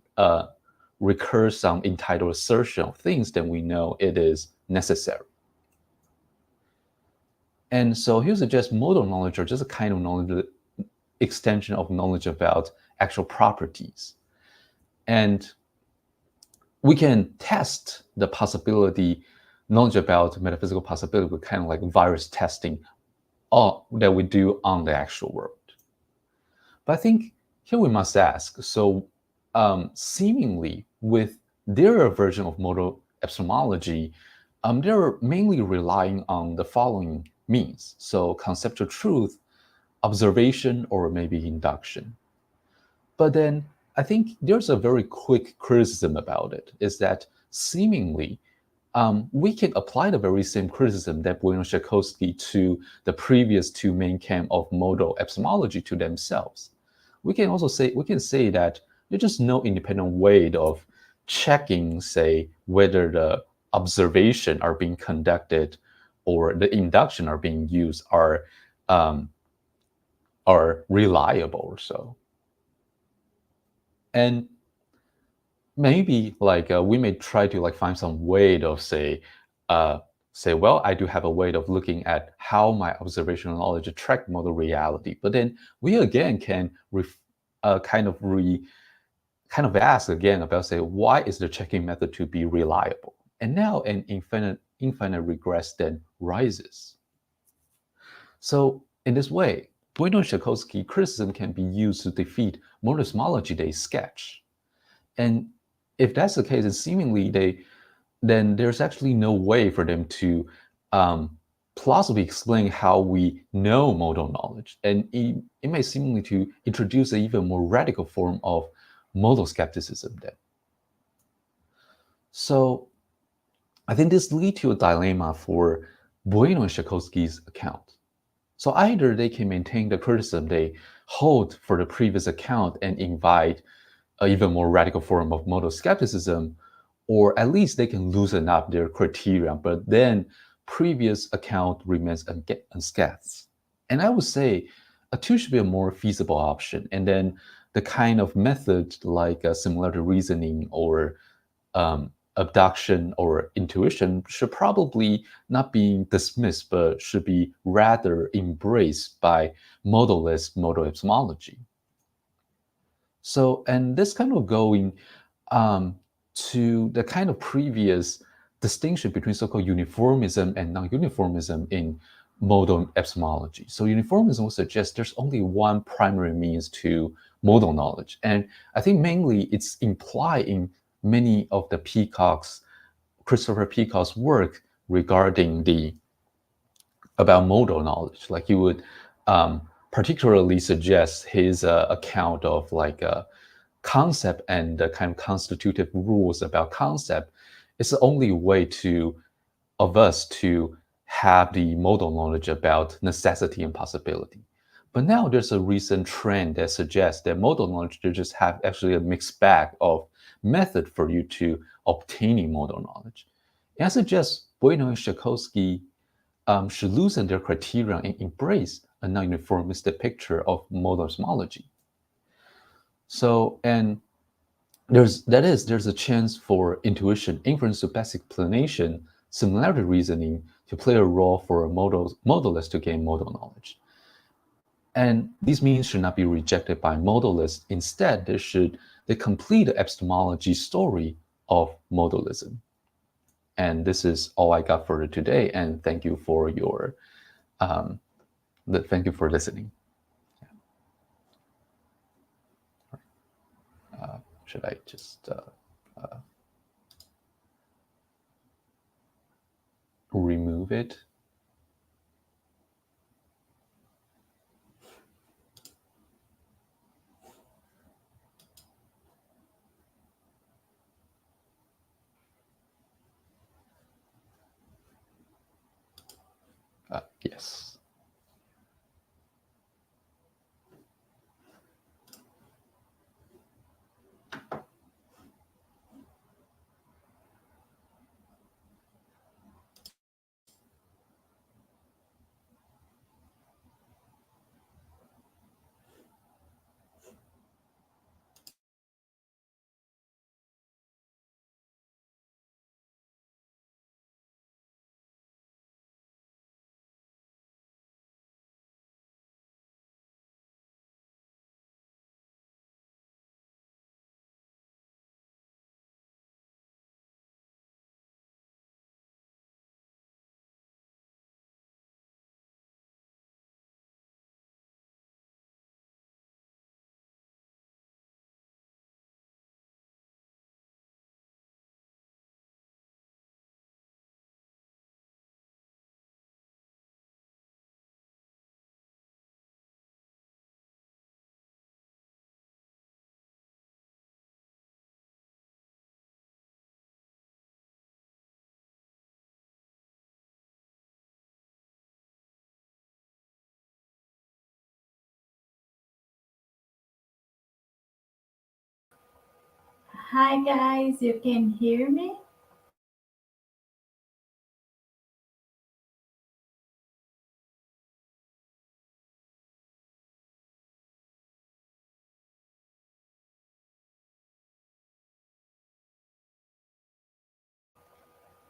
recur some entitled assertion of things, then we know it is necessary. And so here suggests modal knowledge are just a kind of knowledge, extension of knowledge about actual properties. And we can test the possibility, knowledge about metaphysical possibility with kind of like virus testing that we do on the actual world. But I think here we must ask, so seemingly with their version of modal epistemology, they're mainly relying on the following means. So conceptual truth, observation, or maybe induction. But then I think there's a very quick criticism about it, is that seemingly we can apply the very same criticism that Bueno-Szakowski to the previous two main camp of modal epistemology to themselves. We can also say, that there's just no independent way of checking, say, whether the observation are being conducted or the induction are being used are reliable or so. And maybe like we may try to like find some way of say, well, I do have a way of looking at how my observational knowledge attract modal reality. But then we again can kind of ask again about say, why is the checking method to be reliable? And now an infinite regress then rises. So in this way, Bueno-Szakowski criticism can be used to defeat modal epistemology they sketch. And if that's the case, then seemingly then there's actually no way for them to plausibly explain how we know modal knowledge. And it may seemingly to introduce an even more radical form of modal skepticism then. So I think this leads to a dilemma for Bueno and Szakowski's account. So either they can maintain the criticism they hold for the previous account and invite an even more radical form of modal skepticism, or at least they can loosen up their criteria, but then previous account remains unscathed. And I would say a two should be a more feasible option. And then the kind of method like similarity reasoning or abduction or intuition should probably not be dismissed, but should be rather embraced by modalist modal epistemology. So, and this kind of going to the kind of previous distinction between so-called uniformism and non-uniformism in modal epistemology. So uniformism will suggest there's only one primary means to modal knowledge. And I think mainly it's implied in many of the Christopher Peacock's work regarding about modal knowledge. Like he would particularly suggest his account of like a concept and the kind of constitutive rules about concept is the only way of us to have the modal knowledge about necessity and possibility. But now there's a recent trend that suggests that modal knowledge to just have actually a mixed bag of method for you to obtaining modal knowledge. And I suggest Bueno and Szakowski should loosen their criteria and embrace a non-uniformistic picture of modal epistemology. So, and there's a chance for intuition, inference to basic explanation, similarity reasoning to play a role for a modalist to gain modal knowledge. And these means should not be rejected by modalists. Instead, they complete the epistemology story of modalism. And this is all I got for today. And thank you for your thank you for listening. Should I just remove it? Yes. Hi guys, you can hear me?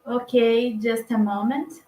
Okay, just a moment.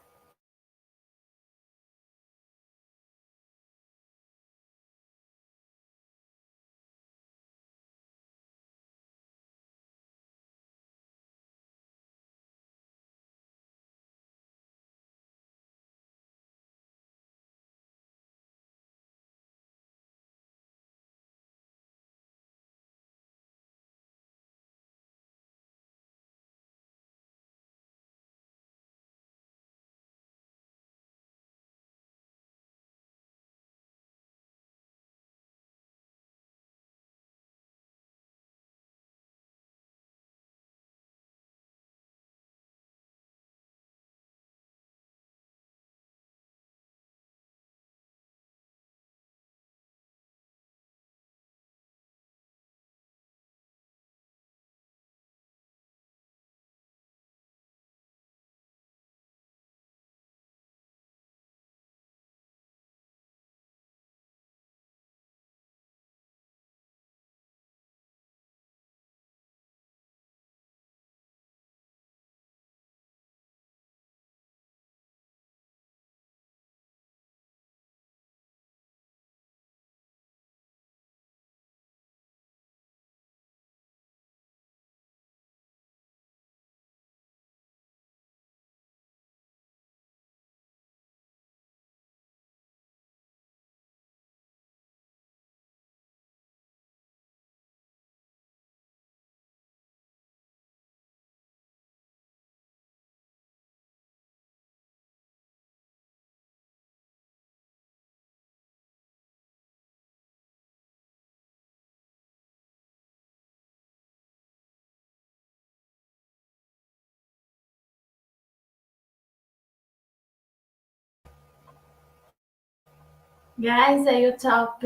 Guys, I will talk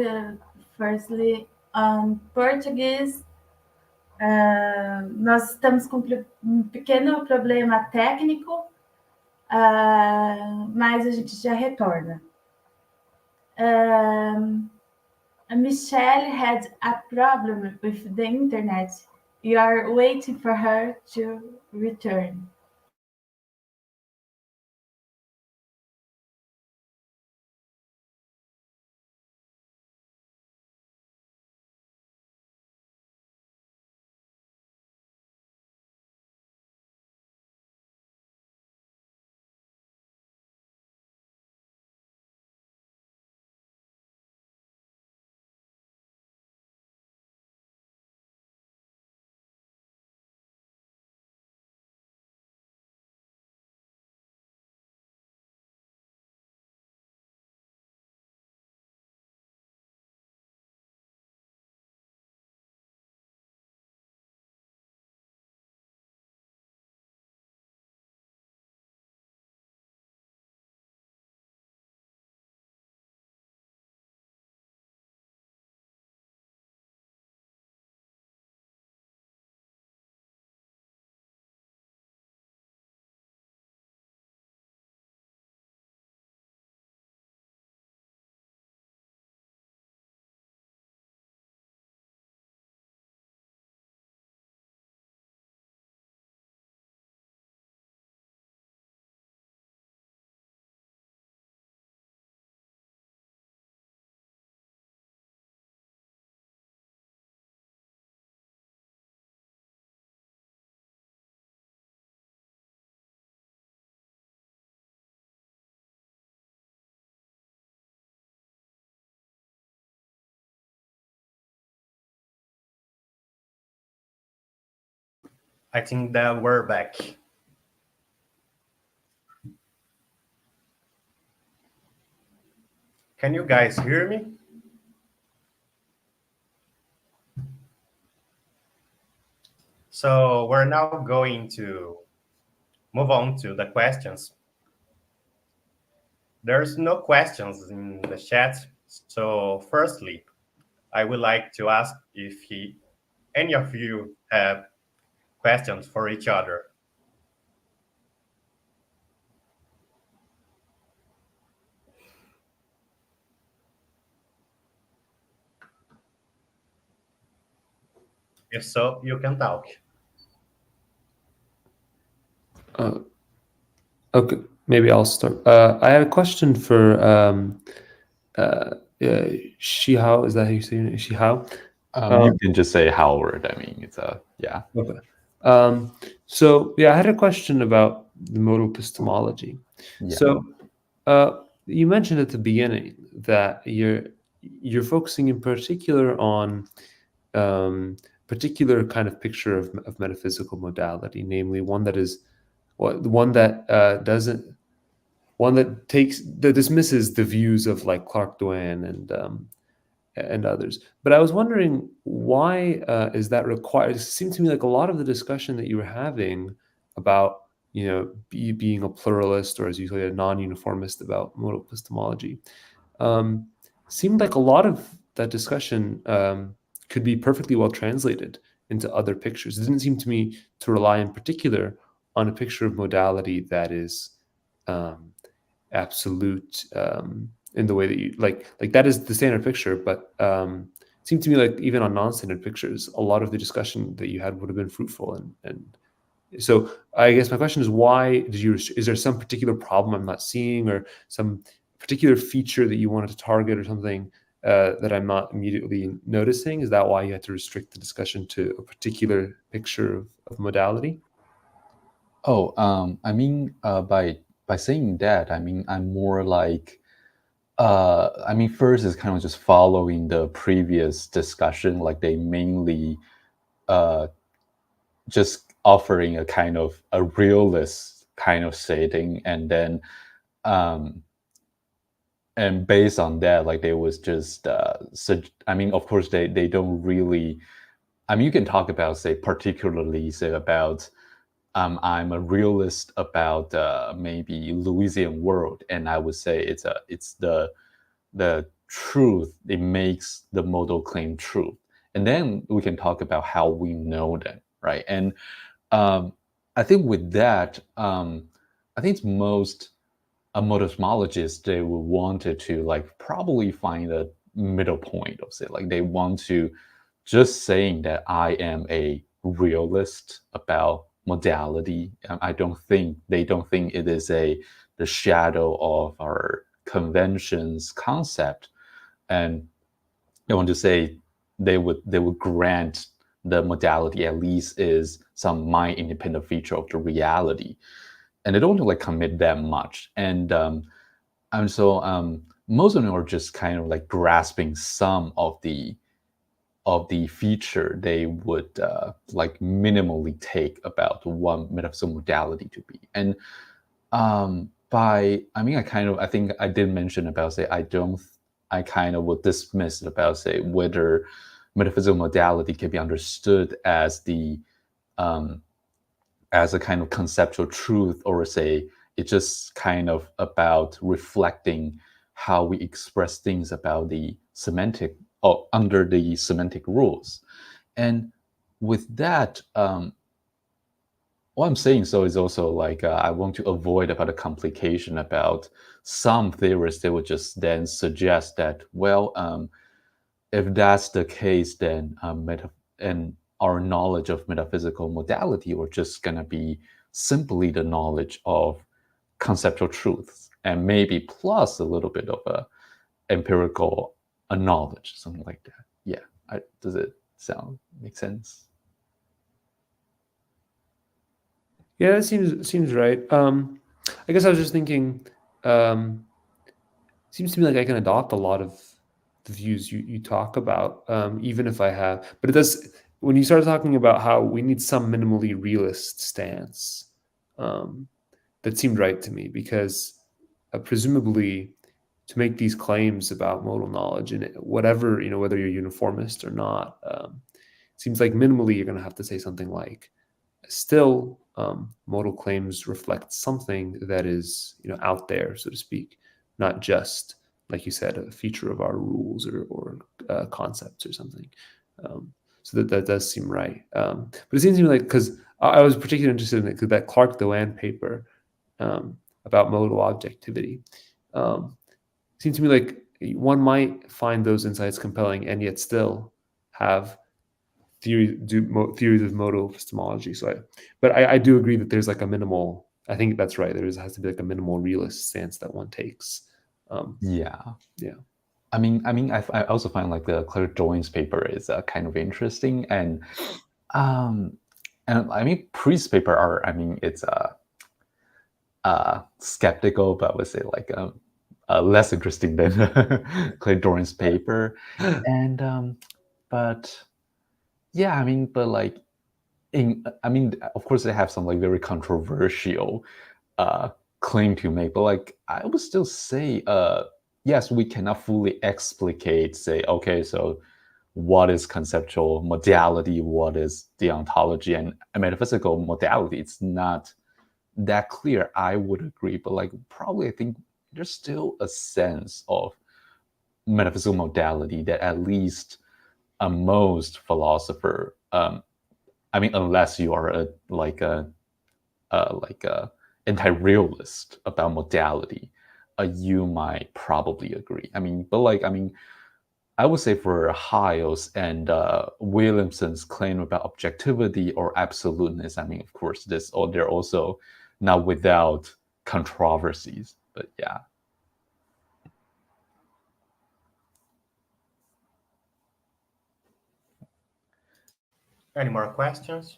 firstly on Portuguese. Nós estamos com um pequeno problema técnico, mas a gente já retorna. Michelle had a problem with the internet. You are waiting for her to return. I think that we're back. Can you guys hear me? So we're now going to move on to the questions. There's no questions in the chat. So firstly, I would like to ask if any of you have questions for each other. If so, you can talk. Okay, maybe I'll start. I had a question for Shih-Hao. Is that how you say your name? Shih-Hao? You can just say Howard. I mean, it's yeah. Okay. So yeah, I had a question about the modal epistemology. Yeah. So you mentioned at the beginning that you're focusing in particular on particular kind of picture of metaphysical modality, namely one that dismisses the views of like Clark Duane and others. But I was wondering, why is that required? It seemed to me like a lot of the discussion that you were having about, being a pluralist, or as you say, a non-uniformist about modal epistemology, seemed like a lot of that discussion could be perfectly well translated into other pictures. It didn't seem to me to rely in particular on a picture of modality that is absolute in the way that you like that is the standard picture, but it seemed to me like even on non-standard pictures, a lot of the discussion that you had would have been fruitful. And so I guess my question is, why is there some particular problem I'm not seeing, or some particular feature that you wanted to target, or something that I'm not immediately noticing? Is that why you had to restrict the discussion to a particular picture of modality? Oh, I mean, by saying that, I mean, I'm more like, I mean, first is kind of just following the previous discussion, like they mainly just offering a kind of a realist kind of setting, and then and based on that, like they was just I mean, of course they don't really, I mean, you can talk about, say, particularly say about I'm a realist about maybe Louisian world, and I would say it's the truth. It makes the modal claim true, and then we can talk about how we know that, right? And I think with that, I think it's most modalismologists, they would wanted to like probably find a middle point of say, like they want to just saying that I am a realist about modality. They don't think it is the shadow of our conventions concept, and they want to say they would grant the modality at least is some mind independent feature of the reality, and they don't like commit that much. And so most of them are just kind of like grasping some of the feature they would like minimally take about one metaphysical modality to be. And I think I did mention about say I kind of would dismiss about say whether metaphysical modality can be understood as as a kind of conceptual truth, or say it's just kind of about reflecting how we express things about the semantic, or under the semantic rules. And with that, what I'm saying so is also like I want to avoid about a complication about some theorists. They would just then suggest that, well, if that's the case, then and our knowledge of metaphysical modality were just going to be simply the knowledge of conceptual truths, and maybe plus a little bit of a empirical knowledge, something like that. Yeah, does it make sense? Yeah, that seems right. I guess I was just thinking, seems to me like I can adopt a lot of the views you talk about, even if I have, but it does, when you started talking about how we need some minimally realist stance, that seemed right to me, because presumably to make these claims about modal knowledge and whatever, whether you're uniformist or not, seems like minimally you're going to have to say something like, still, modal claims reflect something that is, out there, so to speak, not just, like you said, a feature of our rules or concepts or something. So that does seem right. But it seems to me like, because I was particularly interested in it, because that Clark Doan paper about modal objectivity seems to me like one might find those insights compelling and yet still have theories of modal epistemology. But I do agree that there's like a minimal. I think that's right. Has to be like a minimal realist stance that one takes. Yeah. Yeah. I mean, I also find like the Clark Doan's paper is kind of interesting, and I mean, Priest's paper it's skeptical, but I would say like less interesting than Clark Doan's paper, and but yeah, but like of course they have some like very controversial claim to make, but like I would still say yes, we cannot fully explicate, say, okay, so what is conceptual modality, what is deontology, and a metaphysical modality. It's not that clear, I would agree, but like probably I think there's still a sense of metaphysical modality that at least most philosopher, unless you are a anti-realist about modality, you might probably agree. I would say for Hiles and Williamson's claim about objectivity or absoluteness, of course, they're also not without controversies, but yeah. Any more questions?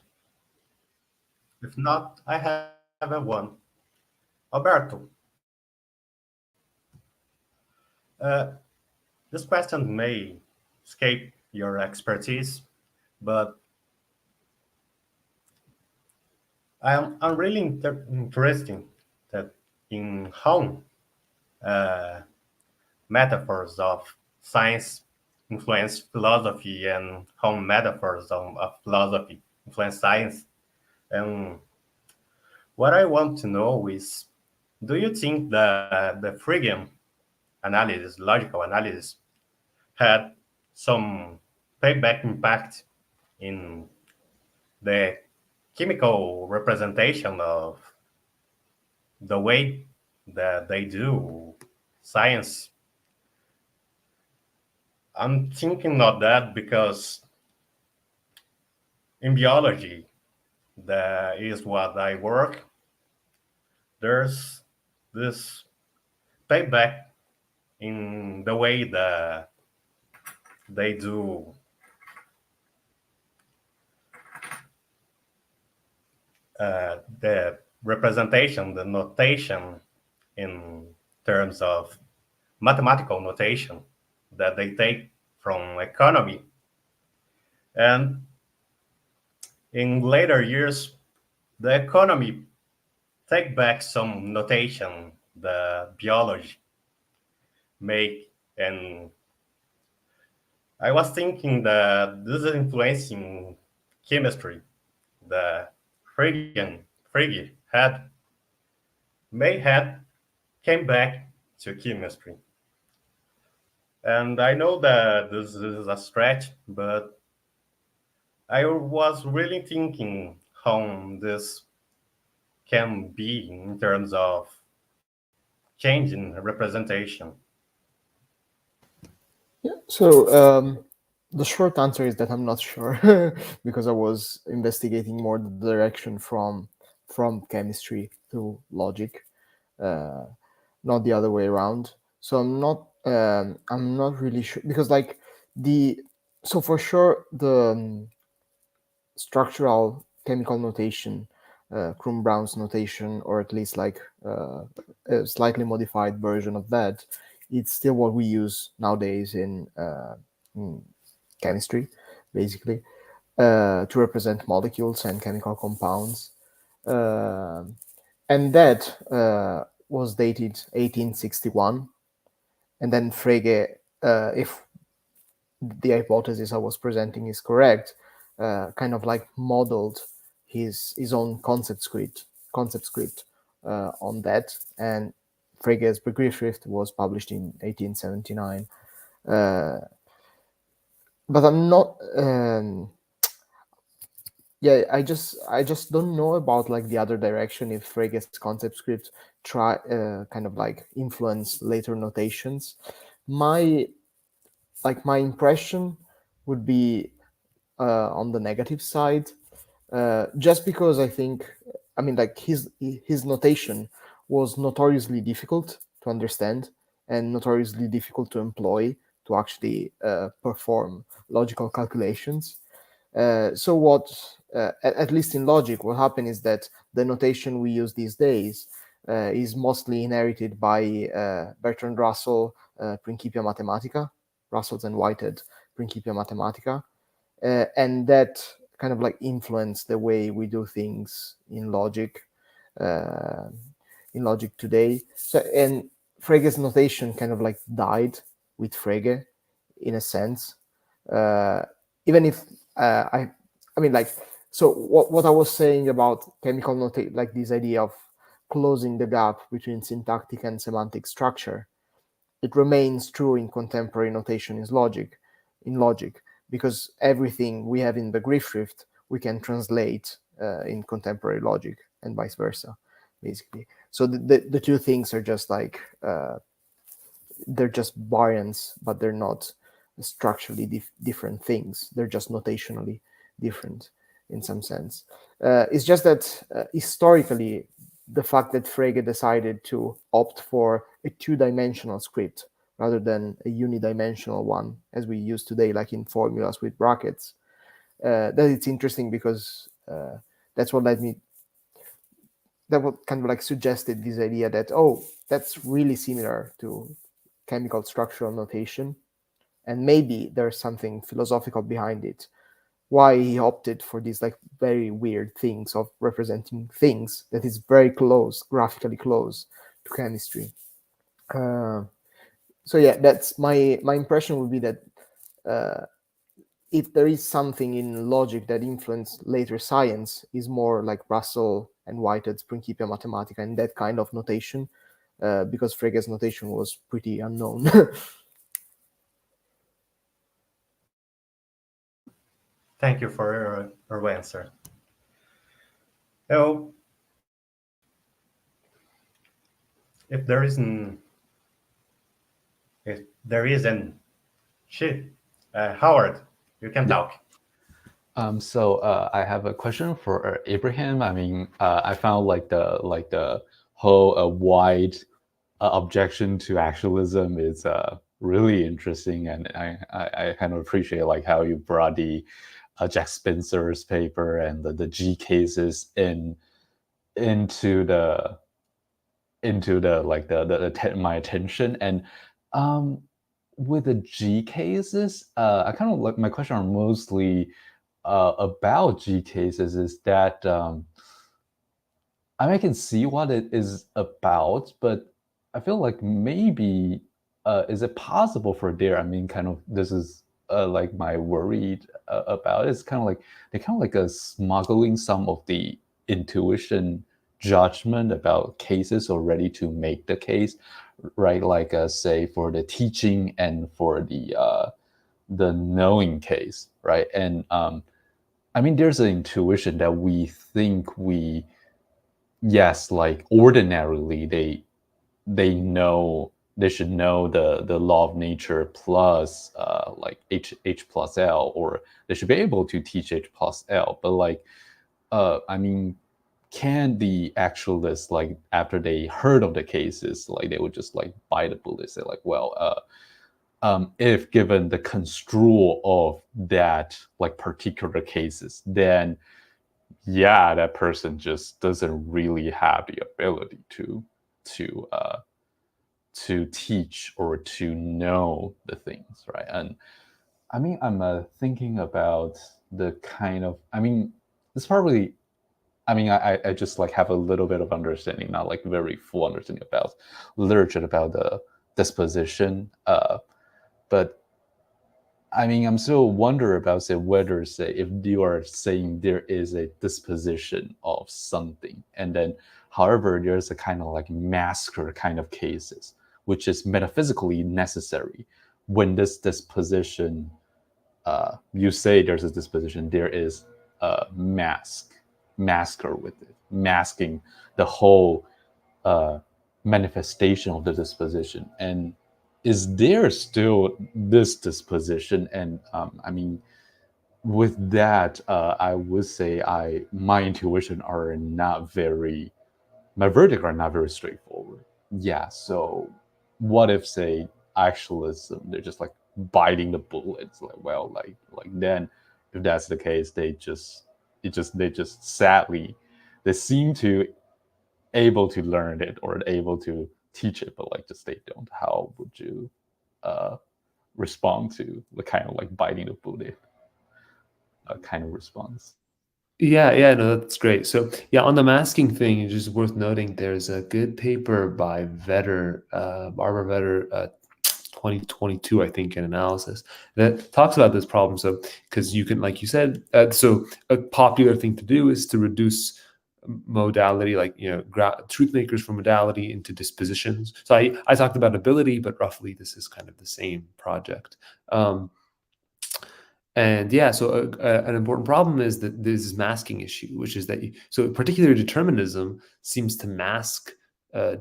If not, I have a one. Alberto, this question may escape your expertise, but I'm really interested that in how metaphors of science influence philosophy and how metaphors of philosophy influence science. And what I want to know is, do you think the fregean analysis, logical analysis, had some payback impact in the chemical representation of the way that they do science? I'm thinking of that because in biology, that is what I work, there's this payback in the way that they do the representation, the notation in terms of mathematical notation that they take from economy. And in later years, the economy take back some notation the biology make. And I was thinking that this is influencing chemistry. The Frege may have came back to chemistry. And I know that this is a stretch, but I was really thinking how this can be in terms of changing representation. Yeah. So the short answer is that I'm not sure because I was investigating more the direction from chemistry to logic, not the other way around. So I'm not really sure, because like so for sure the structural chemical notation, Krum-Brown's notation, or at least like a slightly modified version of that, it's still what we use nowadays in chemistry, basically. to represent molecules and chemical compounds. And that was dated 1861. And then Frege, if the hypothesis I was presenting is correct, kind of like modeled his own concept script on that. And Frege's Begriffsschrift was published in 1879. But I'm not. Yeah, I just don't know about like the other direction. If Frege's concept script kind of like influence later notations, my impression would be on the negative side, just because I mean, like his notation was notoriously difficult to understand and notoriously difficult to employ to actually perform logical calculations. So what, at least in logic, what happened is that the notation we use these days is mostly inherited by Bertrand Russell, Principia Mathematica, Russell's and Whitehead Principia Mathematica, and that kind of like influenced the way we do things in logic today. So, and Frege's notation kind of like died with Frege in a sense, even if I mean, like, so what I was saying about chemical notation, like this idea of closing the gap between syntactic and semantic structure, it remains true in contemporary notation in logic, because everything we have in the Begriffsschrift we can translate in contemporary logic and vice versa, basically. So the two things are just like they're just variants, but they're not structurally different things. They're just notationally different in some sense. It's just that historically, the fact that Frege decided to opt for a two-dimensional script rather than a unidimensional one, as we use today, like in formulas with brackets, that it's interesting because that's what led me. That what kind of like suggested this idea that, oh, that's really similar to chemical structural notation, and maybe there's something philosophical behind it. Why he opted for these like very weird things of representing things that is very close, graphically close to chemistry. So yeah, that's my impression would be that if there is something in logic that influenced later science, is more like Russell and Whitehead's Principia Mathematica and that kind of notation, because Frege's notation was pretty unknown. Thank you for your answer. So, if there isn't shit, Howard, you can talk. So I have a question for Ibrahim. I mean, I found like the whole wide objection to actualism is really interesting, and I kind of appreciate like how you brought the Jack Spencer's paper and the G cases into like my attention. And with the G cases, I kind of like, my question are mostly about G cases is that I mean, I can see what it is about, but I feel like maybe is it possible for there? I mean, kind of this is like my worried about. It's kind of like they're kind of like smuggling some of the intuition judgment about cases already to make the case, right? Like say for the teaching and for the knowing case, right? And I mean, there's an intuition that we think yes, like ordinarily they know they should know the law of nature plus like H plus L, or they should be able to teach H plus L. But like I mean, can the actualists, like after they heard of the cases, like they would just like bite the bullet, say like, well, if given the construal of that like particular cases, then yeah, that person just doesn't really have the ability to teach or to know the things, right? And I mean, I'm thinking about the kind of, I mean, it's probably, I mean, I just like have a little bit of understanding, not like very full understanding about literature, about the disposition. But I mean, I'm still wonder about, say, whether, say, if you are saying there is a disposition of something, and then, however, there's a kind of like masker kind of cases, which is metaphysically necessary. When this disposition, you say there's a disposition, there is a masker with it, masking the whole manifestation of the disposition. And is there still this disposition? And I mean, with that, I would say my intuition are not very, my verdict are not very straightforward. Yeah, so what if, say, actualism, they're just like biting the bullet? It's like, well, like then if that's the case, they just sadly, they seem to able to learn it or able to teach it, but like just they don't. How would you respond to the kind of like biting the bullet kind of response? Yeah, no, that's great. So yeah, on the masking thing, it's just worth noting there's a good paper by Vetter, Barbara Vetter, 2022, I think, in analysis that talks about this problem. So because you can, like you said, so a popular thing to do is to reduce modality, like, you know, truth makers from modality into dispositions. So I talked about ability, but roughly this is kind of the same project. And yeah, so an important problem is that this masking issue, which is that so particular determinism seems to mask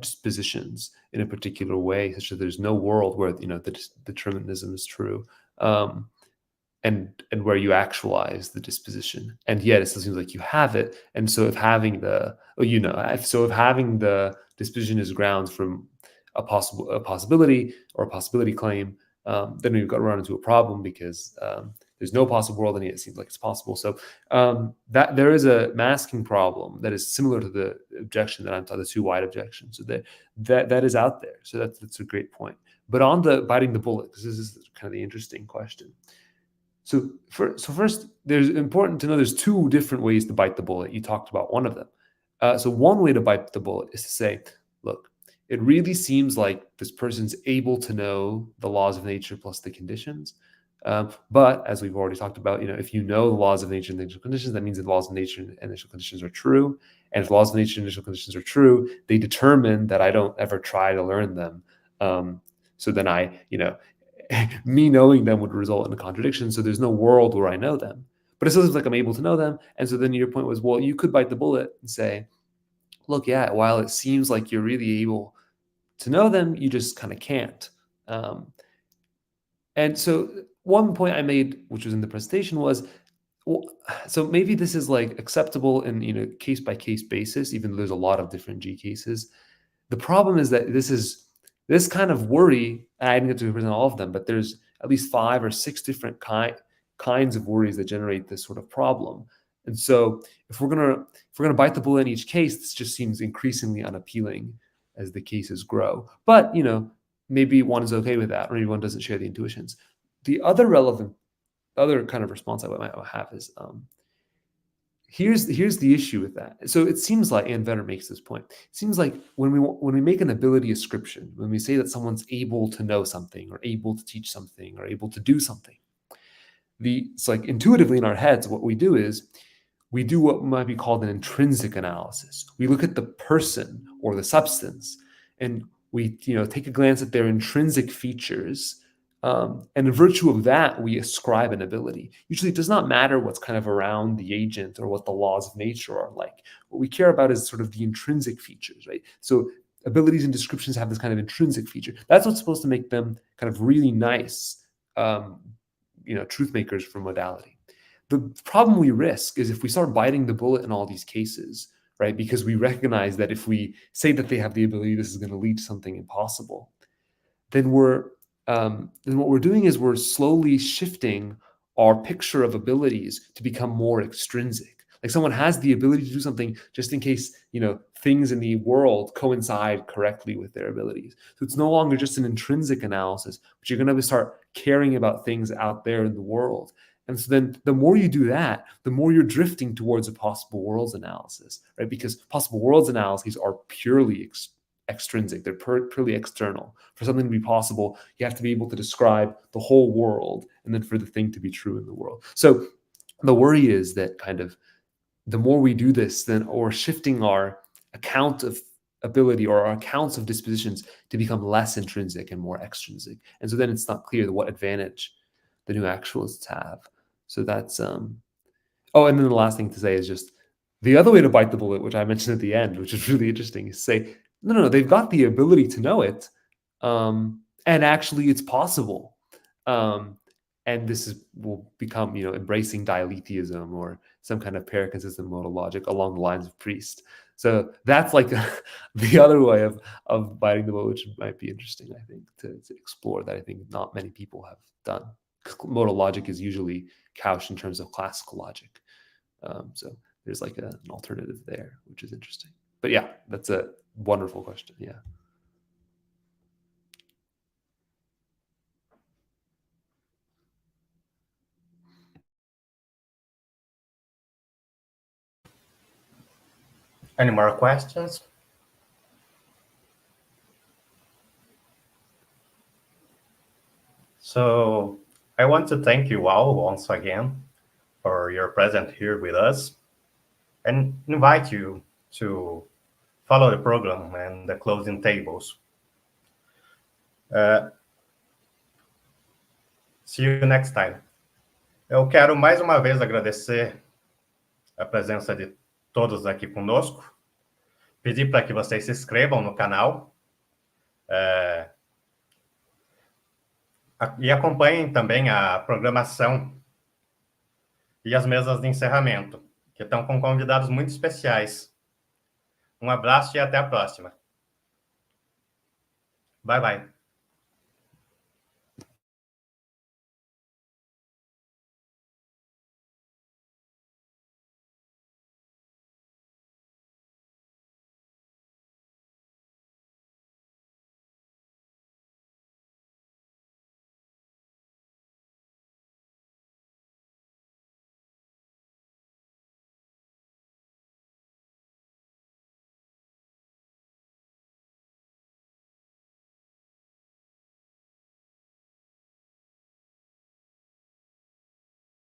dispositions in a particular way, such that there's no world where, you know, the determinism is true, and where you actualize the disposition, and yet it still seems like you have it. And so if having the disposition is grounds from a possibility or a possibility claim, then we've got to run into a problem, because there's no possible world, and yet it seems like it's possible. So that there is a masking problem that is similar to the objection that I'm talking, the too wide objection. So that is out there. So that's a great point. But on the biting the bullet, because this is kind of the interesting question. So first, there's important to know there's two different ways to bite the bullet. You talked about one of them. So one way to bite the bullet is to say, look, it really seems like this person's able to know the laws of nature plus the conditions. But as we've already talked about, you know, if you know the laws of nature and initial conditions, that means that the laws of nature and initial conditions are true. And if the laws of nature and initial conditions are true, they determine that I don't ever try to learn them. So then me knowing them would result in a contradiction. So there's no world where I know them, but it still seems like I'm able to know them. And so then your point was, well, you could bite the bullet and say, look, yeah, while it seems like you're really able to know them, you just kind of can't. And so one point I made, which was in the presentation, was, well, so maybe this is like acceptable in, you know, case by case basis, even though there's a lot of different G cases. The problem is that this kind of worry, I didn't get to present all of them, but there's at least 5 or 6 different kinds of worries that generate this sort of problem. And so if we're gonna bite the bullet in each case, this just seems increasingly unappealing as the cases grow. But, you know, maybe one is okay with that, or maybe one doesn't share the intuitions. The other kind of response I might have is, here's the issue with that. So it seems like, and Vetter makes this point, it seems like when we make an ability ascription, when we say that someone's able to know something or able to teach something or able to do something, it's like intuitively in our heads, what we do is we do what might be called an intrinsic analysis. We look at the person or the substance, and we, you know, take a glance at their intrinsic features. And in virtue of that, we ascribe an ability. Usually it does not matter what's kind of around the agent or what the laws of nature are like. What we care about is sort of the intrinsic features, right? So abilities and descriptions have this kind of intrinsic feature. That's what's supposed to make them kind of really nice, truth makers for modality. The problem we risk is if we start biting the bullet in all these cases, right? Because we recognize that if we say that they have the ability, this is going to lead to something impossible. Then what we're doing is we're slowly shifting our picture of abilities to become more extrinsic. Like someone has the ability to do something just in case, things in the world coincide correctly with their abilities. So it's no longer just an intrinsic analysis, but you're going to start caring about things out there in the world. And so then the more you do that, the more you're drifting towards a possible worlds analysis, right? Because possible worlds analyses are purely extrinsic. They're purely external. For something to be possible, you have to be able to describe the whole world, and then for the thing to be true in the world. So the worry is that kind of the more we do this, then we're shifting our account of ability or our accounts of dispositions to become less intrinsic and more extrinsic. And so then it's not clear what advantage the new actualists have. So that's and then the last thing to say is just the other way to bite the bullet, which I mentioned at the end, which is really interesting, is say, no, they've got the ability to know it, and actually it's possible. And this will become, embracing dialetheism or some kind of paraconsistent modal logic along the lines of Priest. So that's like the other way of biting the bullet, which might be interesting, I think, to explore, that I think not many people have done. Modal logic is usually couched in terms of classical logic. So there's like an alternative there, which is interesting. But yeah, that's a wonderful question. Yeah. Any more questions? So I want to thank you all once again for your presence here with us, and invite you to follow the program and the closing tables. See you next time. Eu quero mais uma vez agradecer a presença de todos aqui conosco, pedir para que vocês se inscrevam no canal e acompanhem também a programação e as mesas de encerramento, que estão com convidados muito especiais. Um abraço e até a próxima. Bye, bye.